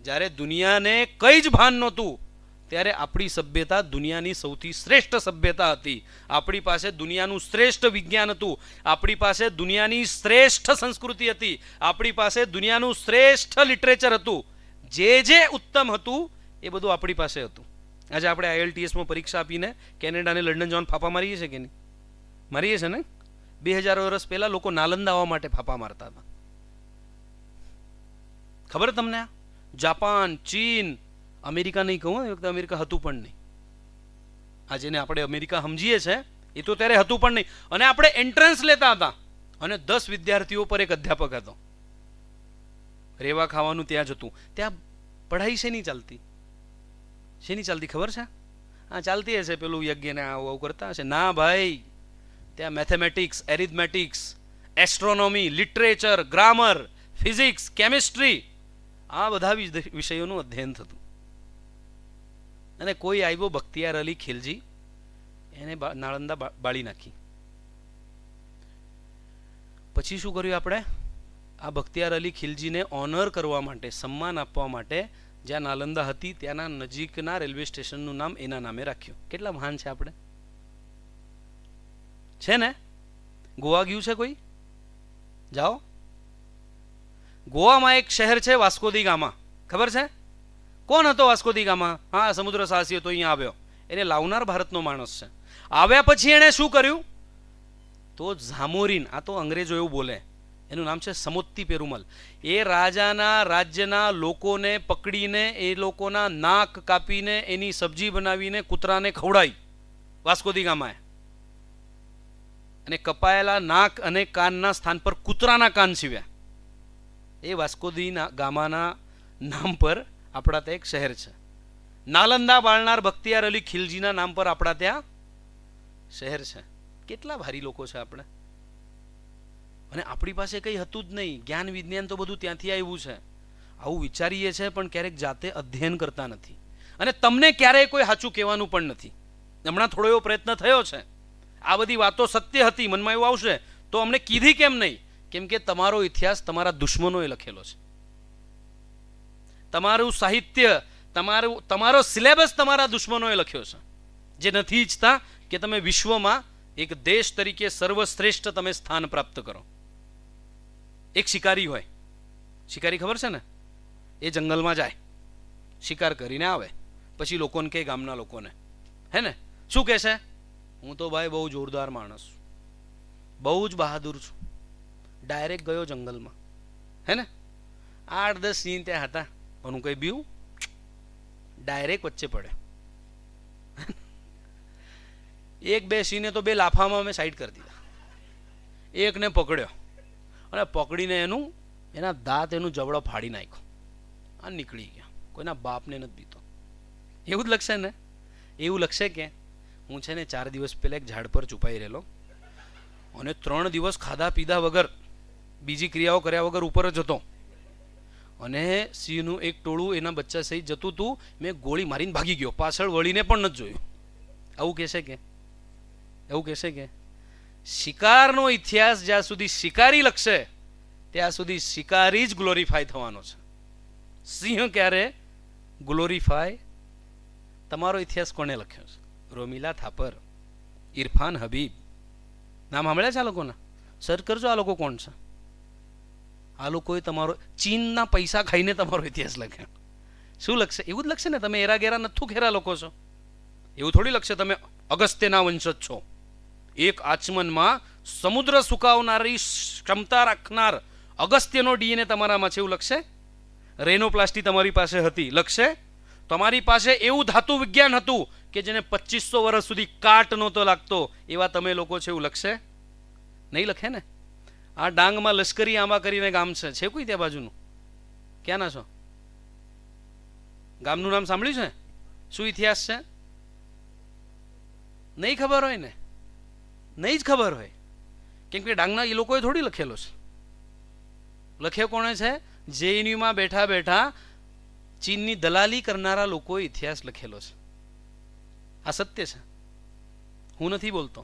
જ્યારે દુનિયાને કઈ જ ભાન નહોતું ત્યારે આપણી સભ્યતા દુનિયાની સૌથી શ્રેષ્ઠ સભ્યતા હતી. આપણી પાસે દુનિયાનું શ્રેષ્ઠ વિજ્ઞાન હતું, આપણી પાસે દુનિયાની શ્રેષ્ઠ સંસ્કૃતિ હતી, આપણી પાસે દુનિયાનું શ્રેષ્ઠ લિટરેચર હતું. જે ઉત્તમ હતું એ બધું આપણી પાસે હતું. આજે આપણે IELTSમાં પરીક્ષા આપીને કેનેડા અને લંડન જવાનું ફાફા મારીએ છીએ કે નહીં? મારીએ છીએ ને? 2000 વર્ષ પહેલા લોકો નાલંદા આવવા માટે ફાફા મારતા હતા. ખબર તમને? જાપાન, ચીન, અમેરિકા નહીં કહું, એ વખતે અમેરિકા હતું પણ નહીં. આ જેને આપણે અમેરિકા સમજીએ છીએ એ તો ત્યારે હતું પણ નહીં. અને આપણે એન્ટ્રન્સ લેતા હતા અને 10 વિદ્યાર્થીઓ પર એક અધ્યાપક હતો. રેવા ખાવાનું ત્યાં જ હતું. ત્યાં પઢાઈ શેની ચાલતી? શેની ચાલતી ખબર છે? હા, ચાલતી હશે પેલું યજ્ઞને આવું કરતા હશે. ના ભાઈ, ત્યાં mathematics, arithmetics, astronomy, literature, grammar, physics, chemistry, આ બધા વિષયોનું અધ્યયન થતું. અને કોઈ આવ્યો બખ્તિયાર અલી ખિલજી, એને નાળંદા બાળી નાખી. પછી શું કર્યું આપણે? આ બખ્તિયાર અલી ખિલજીને ઓનર કરવા માટે, સન્માન આપવા માટે, જ્યાં નાલંદા હતી ત્યાંના નજીકના રેલવે સ્ટેશનનું નામ એના નામે રાખ્યું. કેટલા મહાન છે આપણે! છે ને? ગોવા ગયું છે કોઈ? જાઓ. ગોવામાં એક શહેર છે વાસ્કો દી ગામા, ખબર છે? કોણ હતો વાસ્કો દી ગામા? હા, સમુદ્ર સાહસી હતો, અહીંયા આવ્યો. એને લાવનાર ભારતનો માણસ છે. આવ્યા પછી એણે શું કર્યું? તો ઝામોરીન, આ તો અંગ્રેજો એવું બોલે, એનું નામ છે સમોત્તી પેરુમલ. એ રાજાના રાજ્યના લોકોને પકડીને, એ લોકોના નાક કાપીને, એની સબ્જી બનાવીને કૂતરાને ખવડાવી વાસ્કો દી ગામાએ. અને કપાયેલા નાક અને કાનના સ્થાન પર કૂતરાના કાન સીવ્યા. એ વાસ્કો દી ગામાના નામ પર આપણા ત્યાં એક શહેર છે. નાલંદા બાળનાર બખ્તિયાર અલી ખિલજીના નામ પર આપણા ત્યાં શહેર છે. કેટલા ભારી લોકો છે આપણે! અને આપણી પાસે કંઈ હતું જ નહીં. જ્ઞાન વિજ્ઞાન તો બધું ત્યાંથી આવ્યું છે. આવું વિચારીએ છીએ પણ ક્યારેક જાતે અધ્યયન કરતા નથી. અને તમને ક્યારેય કોઈ સાચું કહેવાનું પણ નથી. હમણાં થોડો એવો પ્રયત્ન થયો છે. આ બધી વાતો સત્ય હતી, મનમાં એવું આવશે તો અમને કીધી કેમ નહીં? કેમ કે તમારો ઇતિહાસ તમારા દુશ્મનોએ લખેલો છે. તમારું સાહિત્ય, તમારો સિલેબસ તમારા દુશ્મનોએ લખ્યો છે, જે નથી ઈચ્છતા કે તમે વિશ્વમાં એક દેશ તરીકે સર્વશ્રેષ્ઠ તમે સ્થાન પ્રાપ્ત કરો. એક શિકારી હોય, શિકારી ખબર છે ને? એ જંગલમાં જાય, શિકાર કરીને આવે, પછી લોકોને કે ગામના લોકોને, હે ને, શું કહેશે? હું તો ભાઈ બહુ જોરદાર માણસ છું, બહુ જ બહાદુર છું, ડાયરેક્ટ ગયો જંગલમાં, હે ને, 8-10 સિંહ ત્યાં હતા, પણ હું કઈ બીવું, ડાયરેક્ટ વચ્ચે પડે. 1-2 સિંહને તો 2 લાફામાં અમે સાઈડ કરી દીધા, એકને પકડ્યો અને પકડીને એના દાંત એનું જબડો ફાડી નાખ્યો અને નીકળી ગયા. કોઈના બાપને નથી બીતો. એવું જ લખશે ને, એવું લખશે કે હું છે ને 4 દિવસ પહેલા એક ઝાડ પર છુપાઈ રહેલો અને 3 દિવસ ખાધા પીધા વગર, બીજી ક્રિયાઓ કર્યા વગર ઉપર જ હતો અને સિંહનું એક ટોળું એના બચ્ચા સહિત જતું હતું, મેં ગોળી મારીને ભાગી ગયો, પાછળ વળીને પણ નથી જોયું. આવું કહેશે કે? એવું કહેશે કે શિકારનો ઇતિહાસ જ્યાં સુધી શિકારી લખશે ત્યાં સુધી શિકારી જ ગ્લોરીફાય થવાનો છે. સિંહ ક્યારે ગ્લોરીફાય? તમારો ઇતિહાસ કોને લખ્યો છે? રોમિલા થાપર, ઇરફાન હબીબ, નામ સાંભળ્યા છે આ લોકોના? સર્ચ કરજો આ લોકો કોણ છે. આ લોકોએ તમારો ચીનના પૈસા ખાઈને તમારો ઇતિહાસ લખ્યો. શું લખશે? એવું જ લખશે ને, તમે એરા ગેરા નથુ ખેરા લોકો છો. એવું થોડી લખશે તમે અગસ્ત્યના વંશજ છો. એક આચમનમાં સમુદ્ર સુકાવનારી ક્ષમતા રાખનાર અગસ્ત્યનો ડીએનએ તમારામાં છે એવું લખશે? રેનોપ્લાસ્ટી તમારી પાસે હતી લખશે? તમારી પાસે એવું ધાતુ વિજ્ઞાન હતું કે જેને 2500 વર્ષ સુધી કાટ નહોતો લાગતો, એવા તમે લોકો છે એવું લખશે? નહીં લખે ને. આ ડાંગમાં લશ્કરી આંબા કરીને ગામ છે કોઈ ત્યાં બાજુનું? ક્યાંના છો? ગામનું નામ સાંભળ્યું છે? શું ઇતિહાસ છે? નહીં ખબર હોય ને, નહીં જ ખબર હોય, કેમ કે ડાંગના એ લોકોએ થોડી લખેલો છે. લખ્યો કોણે છે? જેએનયુમાં બેઠા બેઠા ચીનની દલાલી કરનારા લોકોએ ઇતિહાસ લખેલો છે. આ સત્ય છે, હું નથી બોલતો.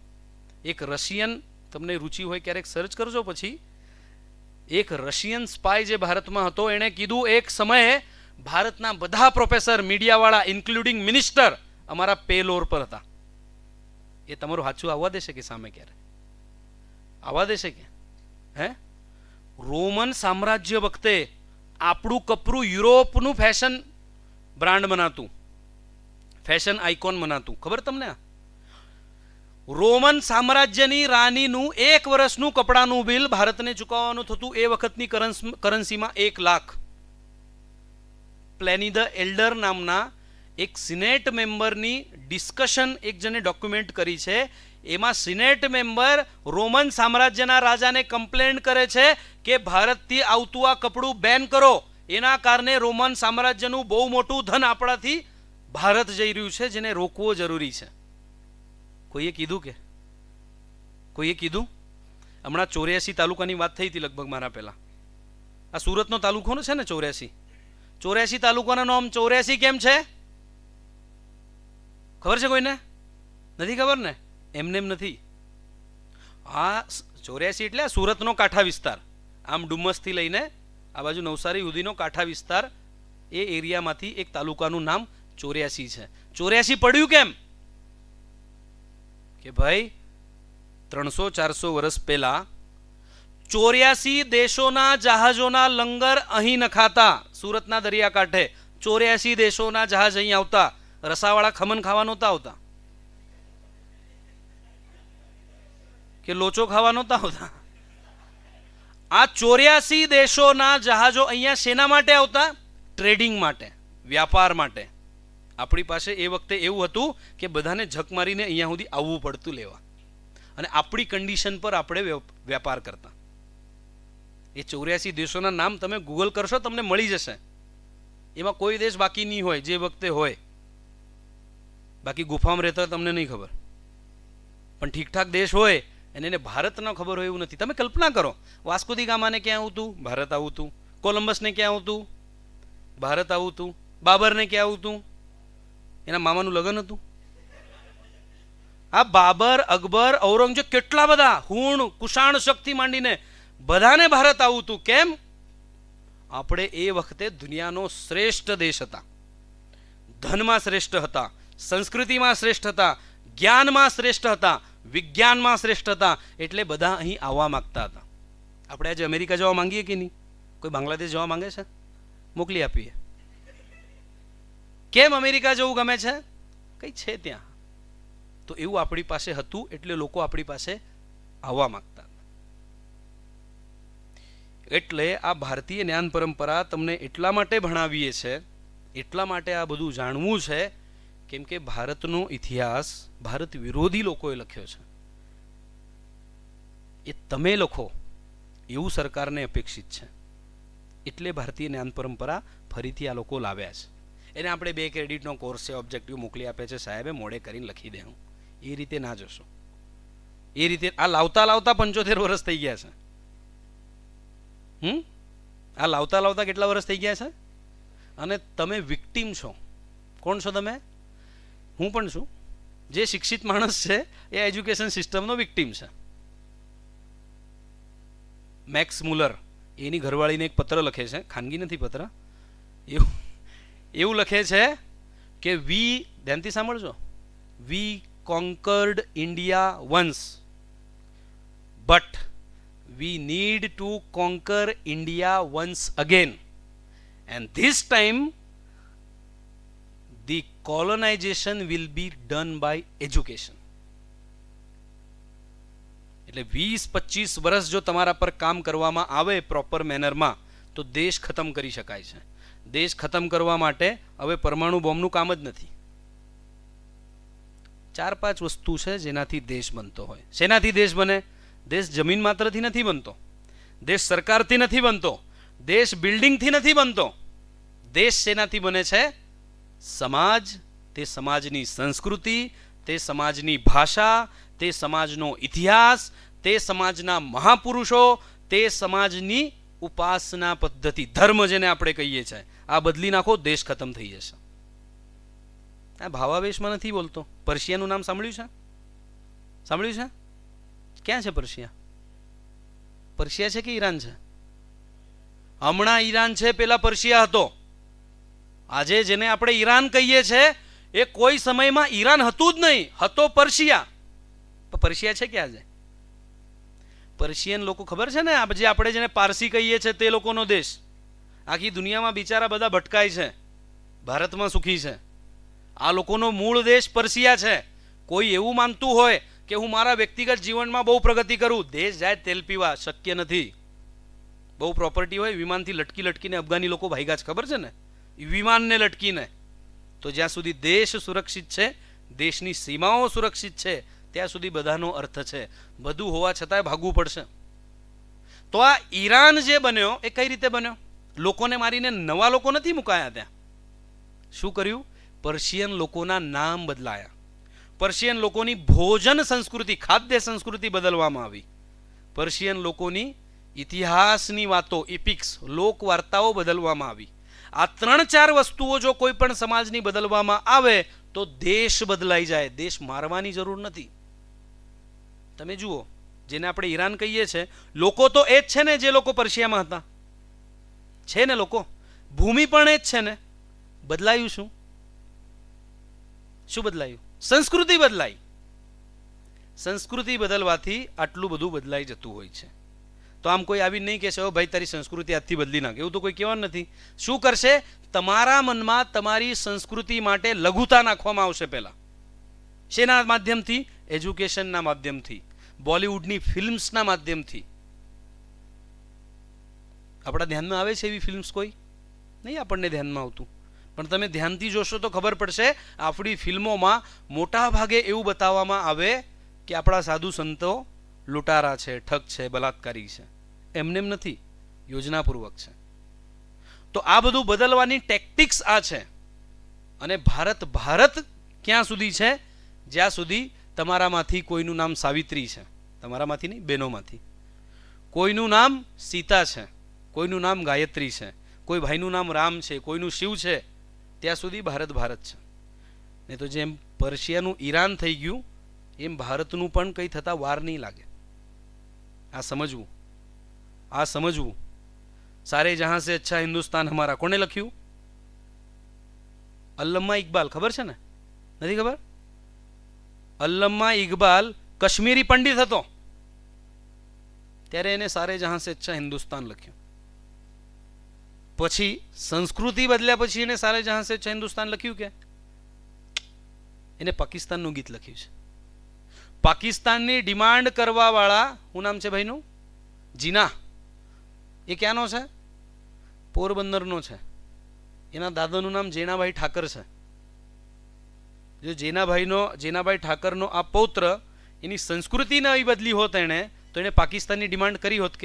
એક રશિયન, તમને રુચિ હોય ક્યારેક સર્ચ કરજો પછી, એક રશિયન સ્પાય જે ભારતમાં હતો એણે કીધું એક સમયે ભારતના બધા પ્રોફેસર, મીડિયાવાળા, ઇન્ક્લુડિંગ મિનિસ્ટર અમારા પેલોર પર હતા. એ તમારું સાચું આવવા દેશે કે સામે ક્યારે આવવા દેશે કે? હે, રોમન સામ્રાજ્ય વખતે આપણું કપરું યુરોપનું ફેશન બ્રાન્ડ બનાતું, ફેશન આઇકોન બનાતું, ખબર તમને? રોમન સામ્રાજ્યની રાણીનું 1 વર્ષનું કપડાનું બિલ ભારતને ચૂકવવાનું થતું એ વખતની કરન્સીમાં 1 લાખ. પ્લેની ધ એલ્ડર નામના એક સિનેટ મેમ્બરની ડિસ્કશન એક જણે ડોક્યુમેન્ટ કરી છે. એમાં સિનેટ મેમ્બર રોમન સામ્રાજ્યના રાજાને કમ્પ્લેન કરે છે કે ભારતથી આવતું આ કપડું બેન કરો, એના કારણે રોમન સામ્રાજ્યનું બહુ મોટું ધન આપણાથી ભારત જઈ રહ્યું છે, જેને રોકવો જરૂરી છે. કોઈએ કીધું કે? કોઈએ કીધું? હમણાં 84 તાલુકાની વાત થઈ હતી લગભગ મારા પહેલા. આ સુરતનો તાલુકો છે ને 84 તાલુકાનું નામ 84 કેમ છે ખબર છે કોઈને? નથી ખબર ને? એમને એમ નથી. આ 84 એટલે સુરતનો કાંઠા વિસ્તાર, આમ ડુમસથી લઈને આ બાજુ નવસારી સુધીનો કાંઠા વિસ્તાર, એ એરિયામાંથી એક તાલુકાનું નામ 84 છે. 84 પડ્યું કેમ? કે ભાઈ 300-400 વર્ષ પહેલા 84 દેશોના જહાજોના લંગર અહીં નખાતા. સુરતના દરિયાકાંઠે 84 દેશોના જહાજ અહીં આવતા. રસાવાળા ખમણ ખાવા નહોતા આવતા કે લોચો ખાવા નહોતા આવતા. આ 84 દેશોના જહાજો અહીંયા શેના માટે આવતા? ટ્રેડિંગ માટે, વ્યાપાર માટે. આપણી પાસે એ વખતે એવું હતું કે બધાને ઝક મારીને અહીંયા સુધી આવવું પડતું લેવા, અને આપણી કન્ડિશન પર આપણે વેપાર કરતા. એ 84 દેશોના નામ તમે ગૂગલ કરશો તમને મળી જશે. એમાં કોઈ દેશ બાકી નહીં હોય જે વખતે હોય. બાકી ગુફામાં રહેતા તમને નહીં ખબર, પણ ઠીકઠાક દેશ હોય અને એને ભારત ન ખબર હોય એવું નથી. તમે કલ્પના કરો, વાસ્કો દી ગામાને ક્યાં આવતું? ભારત આવતું. કોલંબસને ક્યાં આવતું? ભારત આવતું. બાબરને ક્યાં આવતું? એના મામાનું લગ્ન હતું. આ બાબર, અકબર, ઔરંગઝેબ, કેટલા બધા હુણ, કુષાણ શક્તિ માંડીને બધાને ભારત આવતું. કેમ? આપણે એ વખતે દુનિયાનો શ્રેષ્ઠ દેશ હતા, ધનમાં શ્રેષ્ઠ હતા, સંસ્કૃતિમાં શ્રેષ્ઠ હતા, જ્ઞાનમાં શ્રેષ્ઠ હતા, વિજ્ઞાનમાં શ્રેષ્ઠ હતા, એટલે બધા અહીં આવવા માંગતા હતા. આપણે આજે અમેરિકા જવા માંગીએ કે નહીં? કોઈ બાંગ્લાદેશ જવા માંગે છે? મોકલી આપીએ. કેમ અમેરિકા જવું ગમે છે? કંઈ છે ત્યાં. તો એવું આપણી પાસે હતું એટલે લોકો આપણી પાસે આવવા માંગતા. એટલે આ ભારતીય જ્ઞાન પરંપરા તમને એટલા માટે ભણાવીએ છે, એટલા માટે આ બધું જાણવું છે, કેમ કે ભારતનો ઇતિહાસ ભારત વિરોધી લોકોએ લખ્યો છે. એ તમે લખો એવું સરકારને અપેક્ષિત છે. એટલે ભારતીય જ્ઞાન પરંપરા ફરીથી આ લોકો લાવ્યા છે. એને આપણે 2 ક્રેડિટનો કોર્સ છે, ઓબ્જેક્ટિવ મોકલી આપે છે સાહેબે, મોડે કરીને લખી દે. હું એ રીતે ના જશો. એ રીતે આ લાવતા લાવતા 75 વર્ષ થઈ ગયા છે. આ લાવતા લાવતા કેટલા વર્ષ થઈ ગયા છે? અને તમે વિક્ટીમ છો. કોણ છો તમે? હું પણ છું. જે શિક્ષિત માણસ છે એ એજ્યુકેશન સિસ્ટમનો વિક્ટીમ છે. મેક્સ મુલર એની ઘરવાળીને એક પત્ર લખે છે, ખાનગી નથી પત્ર, એવું લખે છે કે ધ્યાનથી સાંભળજો, we conquered India once but we need to conquer India once again, and this time the colonization will be done by education. એટલે 20-25 વર્ષ જો તમારા પર કામ કરવામાં આવે પ્રોપર મેનરમાં તો દેશ ખતમ કરી શકાય છે. દેશ ખતમ કરવા માટે હવે પરમાણુ બોમ્બનું કામ જ નથી. 4-5 વસ્તુ છે જેનાથી દેશ બનતો હોય. શેનાથી દેશ બને? દેશ જમીન માત્રથી નથી બનતો, દેશ સરકારથી નથી બનતો, દેશ બિલ્ડિંગથી નથી બનતો. દેશ શેનાથી બને છે? સમાજ, તે સમાજની સંસ્કૃતિ, તે સમાજની ભાષા, તે સમાજનો ઇતિહાસ, તે સમાજના મહાપુરુષો, તે સમાજની ઉપાસના પદ્ધતિ, ધર્મ જેને આપણે કહીએ છીએ, આ બદલી નાખો, દેશ ખતમ થઈ જશે. આ ભાવાવેશમાં નથી બોલતો. પર્શિયાનું નામ સાંભળ્યું છે? સાંભળ્યું છે? ક્યાં છે પર્શિયા? પર્શિયા છે કે ઈરાન છે? હમણાં ઈરાન છે, પેલા પર્શિયા હતો. આજે જેને આપણે ઈરાન કહીએ છીએ એ કોઈ સમયમાં ઈરાન હતું જ નહીં, હતો પર્શિયા. પર્શિયા છે ક્યાં છે? પર્શિયન લોકો ખબર છે ને, જે આપણે જેને પારસી કહીએ છીએ તે લોકોનો દેશ. આખી દુનિયામાં બિચારા બધા ભટકાય છે, ભારતમાં સુખી છે. આ લોકોનો મૂળ દેશ પર્શિયા છે. કોઈ એવું માનતું હોય કે હું મારા વ્યક્તિગત જીવનમાં બહુ પ્રગતિ કરું, દેશ જાય તેલ પીવા, શક્ય નથી. બહુ પ્રોપર્ટી હોય, વિમાનથી લટકી લટકીને અફઘાની લોકો ભાગ્યા છે, ખબર છે ને? વિમાનને લટકીને. તો જ્યાં સુધી દેશ સુરક્ષિત છે, દેશની સીમાઓ સુરક્ષિત છે, ત્યાં સુધી બધાનો અર્થ છે. બધું હોવા છતાંય ભાગવું પડશે. તો આ ઈરાન જે બન્યો એ કઈ રીતે બન્યો? લોકોને મારીને નવા લોકો નથી મુકાયા ત્યાં. શું કર્યું? પર્શિયન લોકોના નામ બદલાયા. પર્શિયન લોકોની ભોજન સંસ્કૃતિ, ખાદ્ય સંસ્કૃતિ બદલવામાં આવી. પર્શિયન લોકોની ઇતિહાસની વાતો, ઇપિક્સ, લોક વાર્તાઓ બદલવામાં આવી. આ 3-4 વસ્તુઓ જો કોઈ પણ સમાજની બદલવામાં આવે તો દેશ બદલાઈ જાય. દેશ મારવાની જરૂર નથી. તમે જુઓ, જેને આપણે ઈરાન કહીએ છીએ, લોકો તો એ જ છે ને જે લોકો પર્શિયામાં હતા. છે ને લોકો, ભૂમિ પણ એ જ છે ને. બદલાયું શું? શું બદલાયું? સંસ્કૃતિ બદલાઈ. સંસ્કૃતિ બદલવાથી આટલું બધું બદલાઈ જતું હોય છે. તો આમ કોઈ આવી નહીં કહેશે, ઓ ભાઈ તારી સંસ્કૃતિ આજથી બદલી નાખે, એવું તો કોઈ કહેવાનું નથી. શું કરશે? તમારા મનમાં તમારી સંસ્કૃતિ માટે લઘુતા નાખવામાં આવશે. પહેલા શેના માધ્યમથી? એજ્યુકેશનના માધ્યમથી, બોલિવૂડની ફિલ્મ્સના માધ્યમથી. આપણા ધ્યાનમાં આવે છે એવી ફિલ્મ્સ કોઈ? નહીં આપણને ધ્યાનમાં આવતું. પણ તમે ધ્યાનથી જોશો તો ખબર પડશે, આપણી ફિલ્મોમાં મોટા ભાગે એવું બતાવવામાં આવે કે આપણા સાધુ સંતો લૂંટારા છે, ઠગ છે, બલાત્કારી છે. એમનેમ નથી, યોજનાપૂર્વક છે. તો આ બધું બદલવાની ટેક્ટિક્સ આ છે. અને ભારત ક્યાં સુધી છે? જ્યાં સુધી તમારામાંથી કોઈનું નામ સાવિત્રી છે, તમારામાંથી નહીં, બહેનોમાંથી. કોઈનું નામ સીતા છે, કોઈનું નામ ગાયત્રી છે, કોઈ ભાઈનું નામ રામ છે, કોઈનું શિવ છે, ત્યાં સુધી ભારત છે. નહીં તો જેમ પર્શિયાનું ઈરાન થઈ ગયું એમ ભારતનું પણ કંઈ થતા વાર નહીં લાગે. આ સમજવું. સારે જહાં સે અચ્છા હિન્દુસ્તાન હમારા કોને લખ્યું? અલ્લમા ઇકબાલ. ખબર છે ને? નથી ખબર? અલ્લમા ઇકબાલ કશ્મીરી પંડિત હતો, ત્યારે એને સારે જહાં સે અચ્છા હિન્દુસ્તાન લખ્યું. પછી સંસ્કૃતિ બદલ્યા પછી એને સારે જહાં સે અચ્છા હિન્દુસ્તાન લખ્યું કે એને પાકિસ્તાનનું ગીત લખ્યું છે. પાકિસ્તાનની ડિમાન્ડ કરવા વાળા, શું નામ છે ભાઈનું? જીના. એ ક્યાંનો છે? પોરબંદરનો છે. એના દાદાનું નામ જેનાભાઈ ઠાકર છે. જો જેનાભાઈ ઠાકરનો આ પૌત્ર એની સંસ્કૃતિ નવી બદલી હોત એણે, તો એણે પાકિસ્તાનની ડિમાન્ડ કરી હોત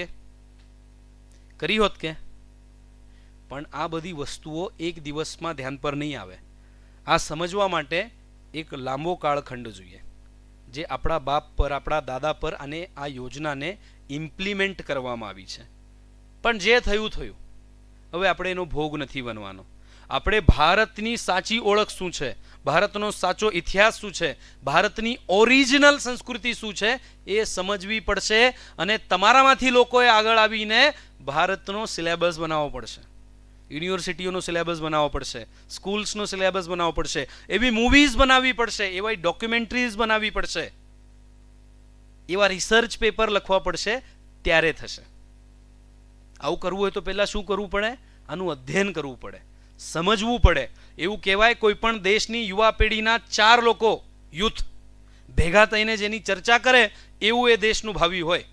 કે? પણ આ બધી વસ્તુઓ એક દિવસમાં ધ્યાન પર નહીં આવે. આ સમજવા માટે એક લાંબો કાળખંડ જોઈએ, જે આપણા બાપ પર, આપણા દાદા પર અને આ યોજનાને ઇમ્પ્લિમેન્ટ કરવામાં આવી છે. પણ જે થયું થયું. હવે આપણે એનો ભોગ નથી બનવાનો. આપણે ભારતની સાચી ઓળખ શું છે, ભારતનો સાચો ઇતિહાસ શું છે, ભારતની ઓરિજિનલ સંસ્કૃતિ શું છે એ સમજવી પડશે. અને તમારામાંથી લોકોએ આગળ આવીને ભારતનો સિલેબસ બનાવવો પડશે, યુનિવર્સિટીઓનો સિલેબસ બનાવવો પડશે, સ્કૂલ્સનો સિલેબસ બનાવવો પડશે, એવી મૂવીઝ બનાવવી પડશે, એવા ડોક્યુમેન્ટરીઝ બનાવવી પડશે, એવા રિસર્ચ પેપર લખવા પડશે. ત્યારે થશે. આવું કરવું હોય તો પહેલાં શું કરવું પડે? આનું અધ્યયન કરવું પડે, સમજવું પડે. એવું કહેવાય કોઈ પણ દેશની યુવા પેઢીના 4 લોકો, યુથ ભેગા થઈને જેની ચર્ચા કરે એવું એ દેશનું ભાવિ હોય.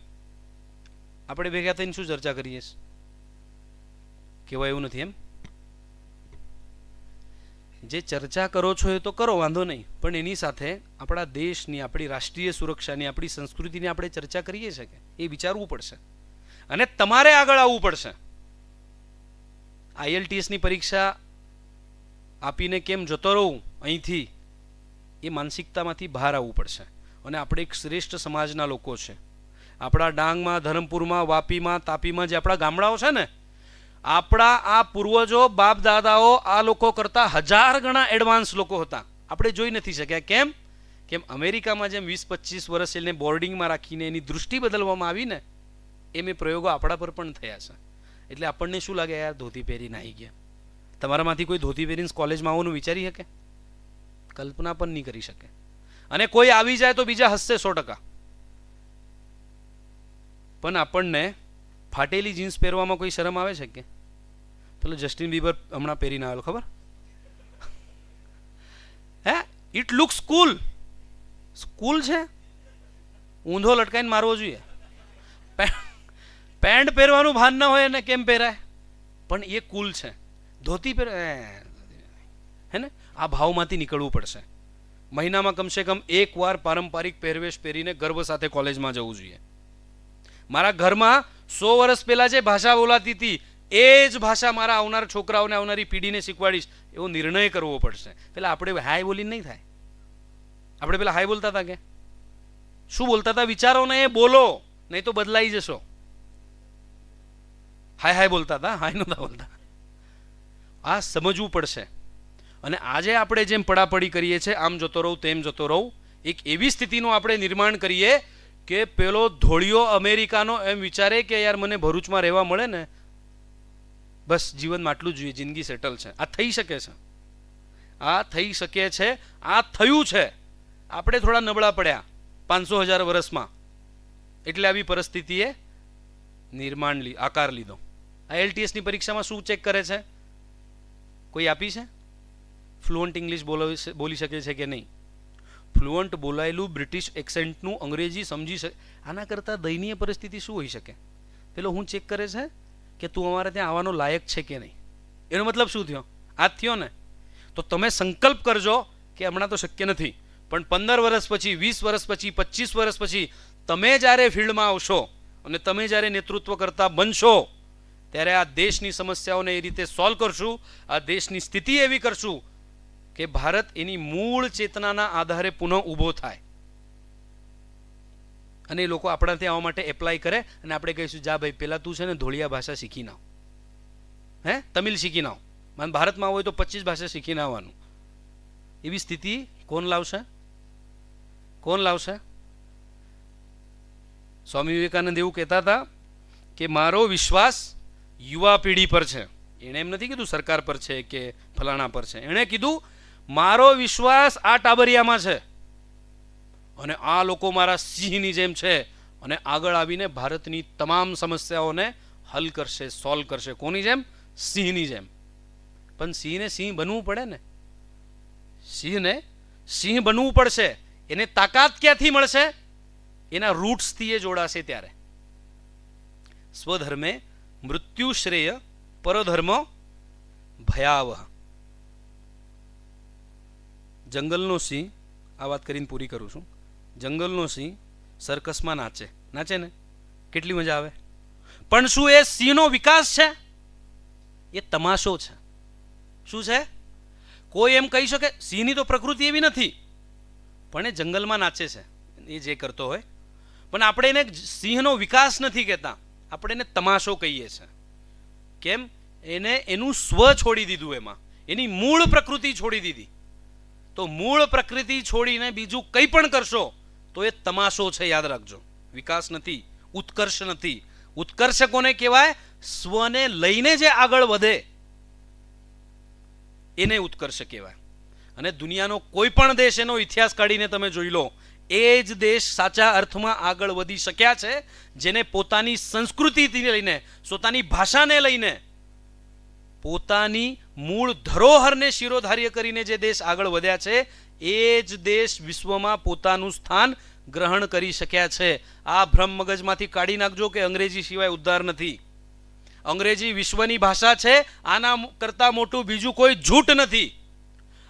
આપણે ભેગા થઈને શું ચર્ચા કરીએ છીએ? કહેવાય એવું નથી એમ. જે ચર્ચા કરો છો એ તો કરો, વાંધો નહીં, પણ એની સાથે આપણા દેશની, આપણી રાષ્ટ્રીય સુરક્ષાની, આપણી સંસ્કૃતિની આપણે ચર્ચા કરીએ છીએ કે એ વિચારવું પડશે. અને તમારે આગળ આવવું પડશે. IELTSની પરીક્ષા આપીને કેમ જતો રહું અહીંથી, એ માનસિકતામાંથી બહાર આવવું પડશે. અને આપણે એક શ્રેષ્ઠ સમાજના લોકો છે. આપણા ડાંગમાં, ધરમપુરમાં, વાપીમાં, તાપીમાં જે આપણા ગામડાઓ છે ને, આપણા આ પૂર્વજો, બાપ દાદાઓ આ લોકો કરતાં 1000 ગણા એડવાન્સ લોકો હતા. આપણે જોઈ નથી શક્યા. કેમ અમેરિકામાં જેમ 20-25 વર્ષ એને બોર્ડિંગમાં રાખીને એની દૃષ્ટિ બદલવામાં આવી ને, એમ એ પ્રયોગો આપણા પર પણ થયા છે. એટલે આપણને શું લાગે, યાર ધોતી પહેરીને આવી ગયા. તમારામાંથી કોઈ ધોતી પહેરીને કોલેજમાં આવવાનું વિચારી શકે? કલ્પના પણ નહીં કરી શકે. અને કોઈ આવી જાય તો બીજા હસશે 100%. પણ આપણને ફાટેલી જીન્સ પહેરવામાં કોઈ શરમ આવે છે કે? પેલો જસ્ટિન બીબર હમણાં પહેરીને આવેલો, ખબર? હે, ઇટ લુક્સ કુલ. સ્કૂલ છે, ઊંધો લટકાઈને મારવો જોઈએ. પેન્ટ પહેરવાનું ભાન ન હોય એને કેમ પહેરાય? પણ એ કુલ છે. ધોતી પહેર, હે ને? આ ભાવમાંથી નીકળવું પડશે. મહિનામાં કમસે કમ 1 વાર પારંપરિક પહેરવેશ પહેરીને ગર્વ સાથે કોલેજમાં જવું જોઈએ. મારા ઘરમાં 100 વર્ષ પહેલા જે ભાષા બોલાતી હતી એ જ ભાષા મારા આવનાર છોકરાઓને, આવનારી પેઢીને શીખવાડીશ, એવો નિર્ણય કરવો પડશે. પેલા આપણે હાય બોલીને નહીં થાય. આપણે પેલા હાય બોલતા હતા કે શું બોલતા હતા? વિચારો ને એ બોલો, નહીં તો બદલાઈ જશો. હાય બોલતા હતા, હાય નહોતા બોલતા. આ સમજવું પડશે. અને આજે આપણે જેમ પડાપડી કરીએ છીએ, આમ જતો રહું તેમ જતો રહું, એક એવી સ્થિતિનું આપણે નિર્માણ કરીએ કે પેલો ધોળિયો અમેરિકાનો એમ વિચારે કે યાર મને ભરૂચમાં રહેવા મળે ને, બસ જીવનમાં આટલું જ જોઈએ, જિંદગી સેટલ છે. આ થઈ શકે છે, આ થઈ શકે છે, આ થયું છે. આપણે થોડા નબળા પડ્યા 500,000 વર્ષમાં, એટલે આવી પરિસ્થિતિએ આકાર લીધો. IELTSની પરીક્ષામાં શું ચેક કરે છે? કોઈ આપી છે? ફ્લુઅન્ટ ઇંગ્લિશ બોલી શકે છે કે નહીં? ફ્લુઅન્ટ બોલાયેલું બ્રિટિશ એક્સેન્ટનું અંગ્રેજી સમજી શકે? આના કરતાં દયનીય પરિસ્થિતિ શું હોઈ શકે? પેલો હું ચેક કરે છે કે તું અમારે ત્યાં આવવાનો લાયક છે કે નહીં. એનો મતલબ શું થયો? આ જ થયો ને. તો તમે સંકલ્પ કરજો કે હમણાં તો શક્ય નથી, પણ 15 વર્ષ પછી, 20 વર્ષ પછી, 25 વર્ષ પછી તમે જ્યારે ફિલ્ડમાં આવશો અને તમે જ્યારે નેતૃત્વ કરતા બનશો, ત્યારે આ દેશની સમસ્યાઓને એ રીતે સોલ્વ કરશું, આ દેશની સ્થિતિ એવી કરશું કે ભારત એની મૂળ ચેતનાના આધારે પુનઃ ઊભો થાય. અને એ લોકો આપણા ત્યાં આવવા માટે એપ્લાય કરે અને આપણે કહીશું, જા ભાઈ પહેલાં તું છે ને ધોળિયા ભાષા શીખી નાવ, હે તમિલ શીખી નાવ, મને ભારતમાં હોય તો 25 ભાષા શીખીને આવવાનું. એવી સ્થિતિ કોણ લાવશે? સ્વામી વિવેકાનંદ એવું કહેતા હતા કે મારો વિશ્વાસ યુવા પેઢી પર છે. એણે એમ નથી કીધું સરકાર પર છે કે ફલાણા પર છે. એણે કીધું મારો વિશ્વાસ આ ટાબરિયામાં છે અને આ લોકો મારા સિંહની જેમ છે અને આગળ આવીને ભારતની તમામ સમસ્યાઓને હલ કરશે, સોલ્વ કરશે. કોની જેમ? સિંહની જેમ. પણ સિંહને સિંહ બનવું પડે ને, સિંહને સિંહ બનવું પડશે. એને તાકાત ક્યાંથી મળશે? એના રૂટ્સથી એ જોડાશે ત્યારે. સ્વધર્મે મૃત્યુ શ્રેય પરધર્મ ભયાવહ. જંગલનો સિંહ, આ વાત કરીને પૂરી કરું છું. જંગલનો સિંહ સર્કસમાં નાચે નાચે ને, કેટલી મજા આવે. પણ શું એ સિંહનો વિકાસ છે? એ તમાશો છે. શું છે? કોઈ એમ કહી શકે સિંહની તો પ્રકૃતિ એવી નથી, પણ એ જંગલમાં નાચે છે, એ જે કરતો હોય. પણ આપણે એને સિંહનો વિકાસ નથી કહેતા, આપણે એને તમાશો કહીએ છીએ. કેમ? એને એનું સ્વ છોડી દીધું, એમાં એની મૂળ પ્રકૃતિ છોડી દીધી. તો મૂળ પ્રકૃતિ છોડીને બીજું કંઈ પણ કરશો તો એ તમાશો છે, યાદ રાખજો. વિકાસ નથી, ઉત્કર્ષ નથી. ઉત્કર્ષ કોને કહેવાય? સ્વને લઈને જે આગળ વધે એને ઉત્કર્ષ કહેવાય. અને દુનિયાનો કોઈ પણ દેશ, એનો ઇતિહાસ કાઢીને તમે જોઈ લો, એ જ દેશ સાચા અર્થમાં આગળ વધી શક્યા છે જેને પોતાની સંસ્કૃતિથી લઈને, પોતાની ભાષાને લઈને, પોતાની મૂળ ધરોહરને શિરોધાર્ય કરીને જે દેશ આગળ વધ્યા છે, એ જ દેશ વિશ્વમાં પોતાનું સ્થાન ગ્રહણ કરી શક્યા છે. આ ભ્રમ મગજમાંથી કાઢી નાખજો કે અંગ્રેજી સિવાય ઉદ્ધાર નથી. અંગ્રેજી વિશ્વની ભાષા છે, આના કરતાં મોટું બીજું કોઈ જૂઠ નથી.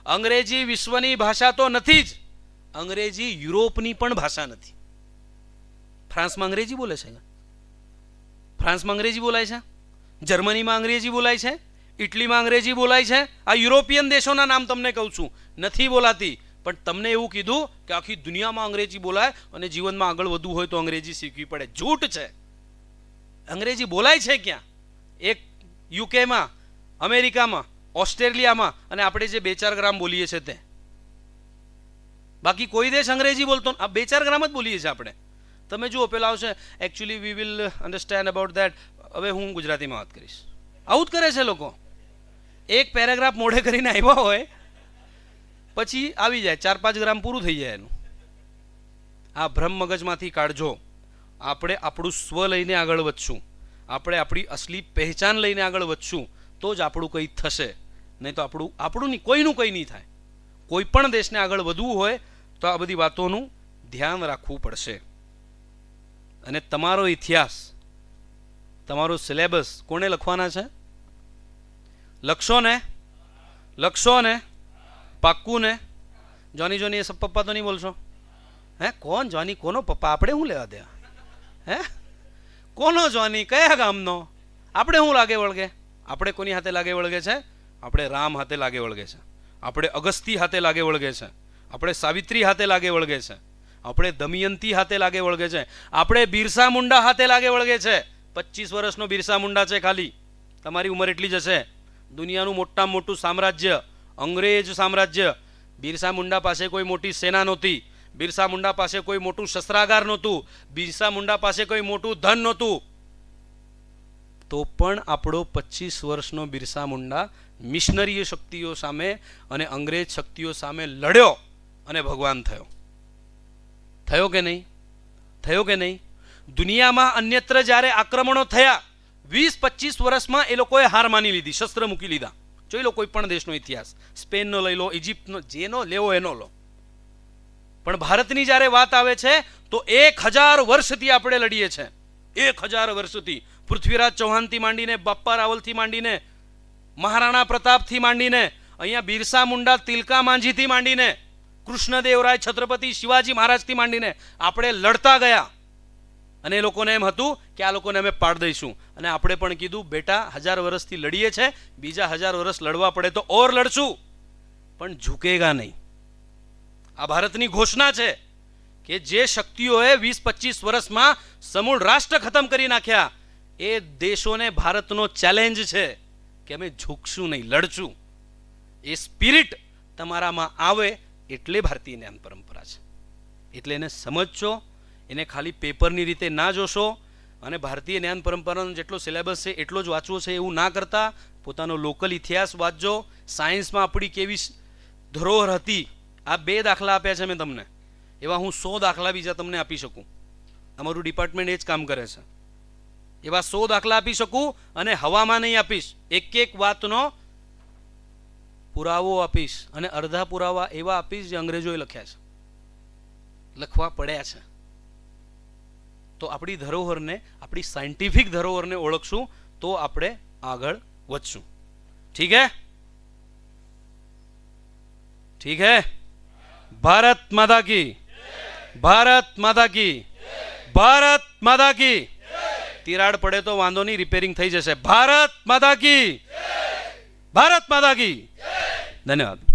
અંગ્રેજી વિશ્વની ભાષા તો નથી જ, અંગ્રેજી યુરોપની પણ ભાષા નથી. ફ્રાન્સમાં અંગ્રેજી બોલે છે, ફ્રાન્સમાં અંગ્રેજી બોલાય છે, જર્મનીમાં અંગ્રેજી બોલાય છે, ઇટલીમાં અંગ્રેજી બોલાય છે. આ યુરોપિયન દેશોના નામ તમને કહું છું, નથી બોલાતી. પણ તમને એવું કીધું કે આખી દુનિયામાં અંગ્રેજી બોલાય અને જીવનમાં આગળ વધવું હોય તો અંગ્રેજી શીખવી પડે. જૂઠ છે. અંગ્રેજી બોલાય છે ક્યાં? એક યુકેમાં, અમેરિકામાં, ઓસ્ટ્રેલિયામાં, અને આપણે જે 2-4 ગ્રામ બોલીએ છીએ તે. બાકી કોઈ દેશ અંગ્રેજી બોલતો, આ 2-4 ગ્રામ જ બોલીએ છીએ આપણે. તમે જુઓ, પેલા આવશે actually we will understand about that. હવે હું ગુજરાતીમાં વાત કરીશ. આવું જ કરે છે લોકો. એક પેરેગ્રાફ મોઢે કરીને આવ્યા હોય, પછી આવી જાય 4-5 ગ્રામ પૂરું થઈ જાય એનું. આ ભ્રમ મગજમાંથી કાઢજો. આપણે આપણું સ્વ લઈને આગળ વધશું, આપણે આપણી અસલી પહેચાન લઈને આગળ વધશું તો જ આપણું કંઈ થશે. નહીં તો આપણું નહીં, કોઈનું કંઈ નહીં થાય. કોઈ પણ દેશને આગળ વધવું હોય તો આ બધી વાતોનું ધ્યાન રાખવું પડશે. અને તમારો ઇતિહાસ, તમારો સિલેબસ કોને લખવાના છે? લખશો ને? લખશો ને? પાક્કું ને? જોની એ સબ પપ્પા તો નહીં બોલશો? હે, કોણ જોની? કોનો પપ્પા? આપણે શું લેવા દેવા? હે, કોનો જોની? કયા ગામનો? આપણે શું લાગે વળગે? આપણે કોની હાથે લાગે વળગે છે? આપણે રામ હાથે લાગે વળગે છે, આપણે અગસ્તી હાથે લાગે વળગે છે, આપણે સાવિત્રી હાથે લાગે વળગે છે, આપણે દમયંતી હાથે લાગે વળગે છે, આપણે બિરસા મુંડા હાથે લાગે વળગે છે. 25 વર્ષનો બિરસા મુંડા છે ખાલી. તમારી ઉંમર એટલી જ હશે. દુનિયાનું મોટામાં મોટું સામ્રાજ્ય, અંગ્રેજ સામ્રાજ્ય. બિરસા મુંડા પાસે કોઈ મોટી સેના નહોતી, બિરસા મુંડા પાસે કોઈ મોટું શસ્ત્રાગાર નહોતું, બિરસા મુંડા પાસે કોઈ મોટું ધન નહોતું. તો પણ આપણો 25 વર્ષનો બિરસા મુંડા મિશનરીય શક્તિઓ સામે અને અંગ્રેજ શક્તિઓ સામે લડ્યો અને ભગવાન થયો. થયો કે નહીં? થયો કે નહીં? દુનિયામાં અન્યત્ર જ્યારે આક્રમણો થયા, 20-25 વર્ષમાં એ લોકોએ હાર માની લીધી, શસ્ત્ર મૂકી લીધા. જોઈ લો કોઈ પણ દેશનો ઇતિહાસ, સ્પેનનો લઈ લો, ઇજિપ્તનો, જેનો લેવો એનો લો. પણ ભારતની જ્યારે વાત આવે છે તો 1000 વર્ષથી આપણે લડીએ છીએ. 1000 વર્ષથી પૃથ્વીરાજ ચૌહાણથી માંડીને, બાપ્પા રાવલથી માંડીને, મહારાણા પ્રતાપથી માંડીને, અહીંયા બિરસા મુંડા, તિલકા માંઝીથી માંડીને, કૃષ્ણદેવરાય, છત્રપતિ શિવાજી મહારાજથી માંડીને આપણે લડતા ગયા. અને એ લોકોને એમ હતું કે આ લોકોને અમે પાડ દઈશું. અને આપણે પણ કીધું, બેટા 1000 વર્ષથી લડીએ છે, બીજા 1000 વર્ષ લડવા પડે તો ઓર લડશું, પણ ઝૂકેગા નહીં. આ ભારતની ઘોષણા છે કે જે શક્તિઓએ 20-25 વર્ષમાં સમૂળ રાષ્ટ્ર ખતમ કરી નાખ્યા, એ દેશોને ભારતનો ચેલેન્જ છે કે અમે ઝૂકશું નહીં, લડશું. એ સ્પિરિટ તમારામાં આવે એટલે ભારતીય જ્ઞાન પરંપરા છે. એટલે એને સમજશો, એને ખાલી પેપરની રીતે ના જોશો. અને ભારતીય જ્ઞાન પરંપરાનો જેટલો સિલેબસ છે એટલો જ વાંચવો છે એવું ના કરતા, પોતાનો લોકલ ઇતિહાસ વાંચજો. સાયન્સમાં આપણી કેવી ધરોહર હતી, આ 2 દાખલા આપ્યા છે મેં તમને, એવા હું 100 દાખલા બીજા તમને આપી શકું. અમારું ડિપાર્ટમેન્ટ એ જ કામ કરે છે. એવા 100 દાખલા આપી શકું અને હવામાં નહીં આપીશ. એક વાતનો પુરાવો આપીશ અને અડધા પુરાવા એવા આપીશ જે અંગ્રેજોએ લખ્યા છે, લખવા પડ્યા છે. તો આપણી ધરોહરને, આપણી સાયન્ટિફિક ધરોહરને ઓળખશું તો આપણે આગળ વધશું. ઠીક હે? ઠીક હે? ભારત માતા કી, ભારત માતા કી, ભારત માતા કી. તિરાડ પડે તો વાંધો નહીં, રિપેરિંગ થઈ જશે. ભારત માતા કી, ભારત માતા કી. ધન્યવાદ.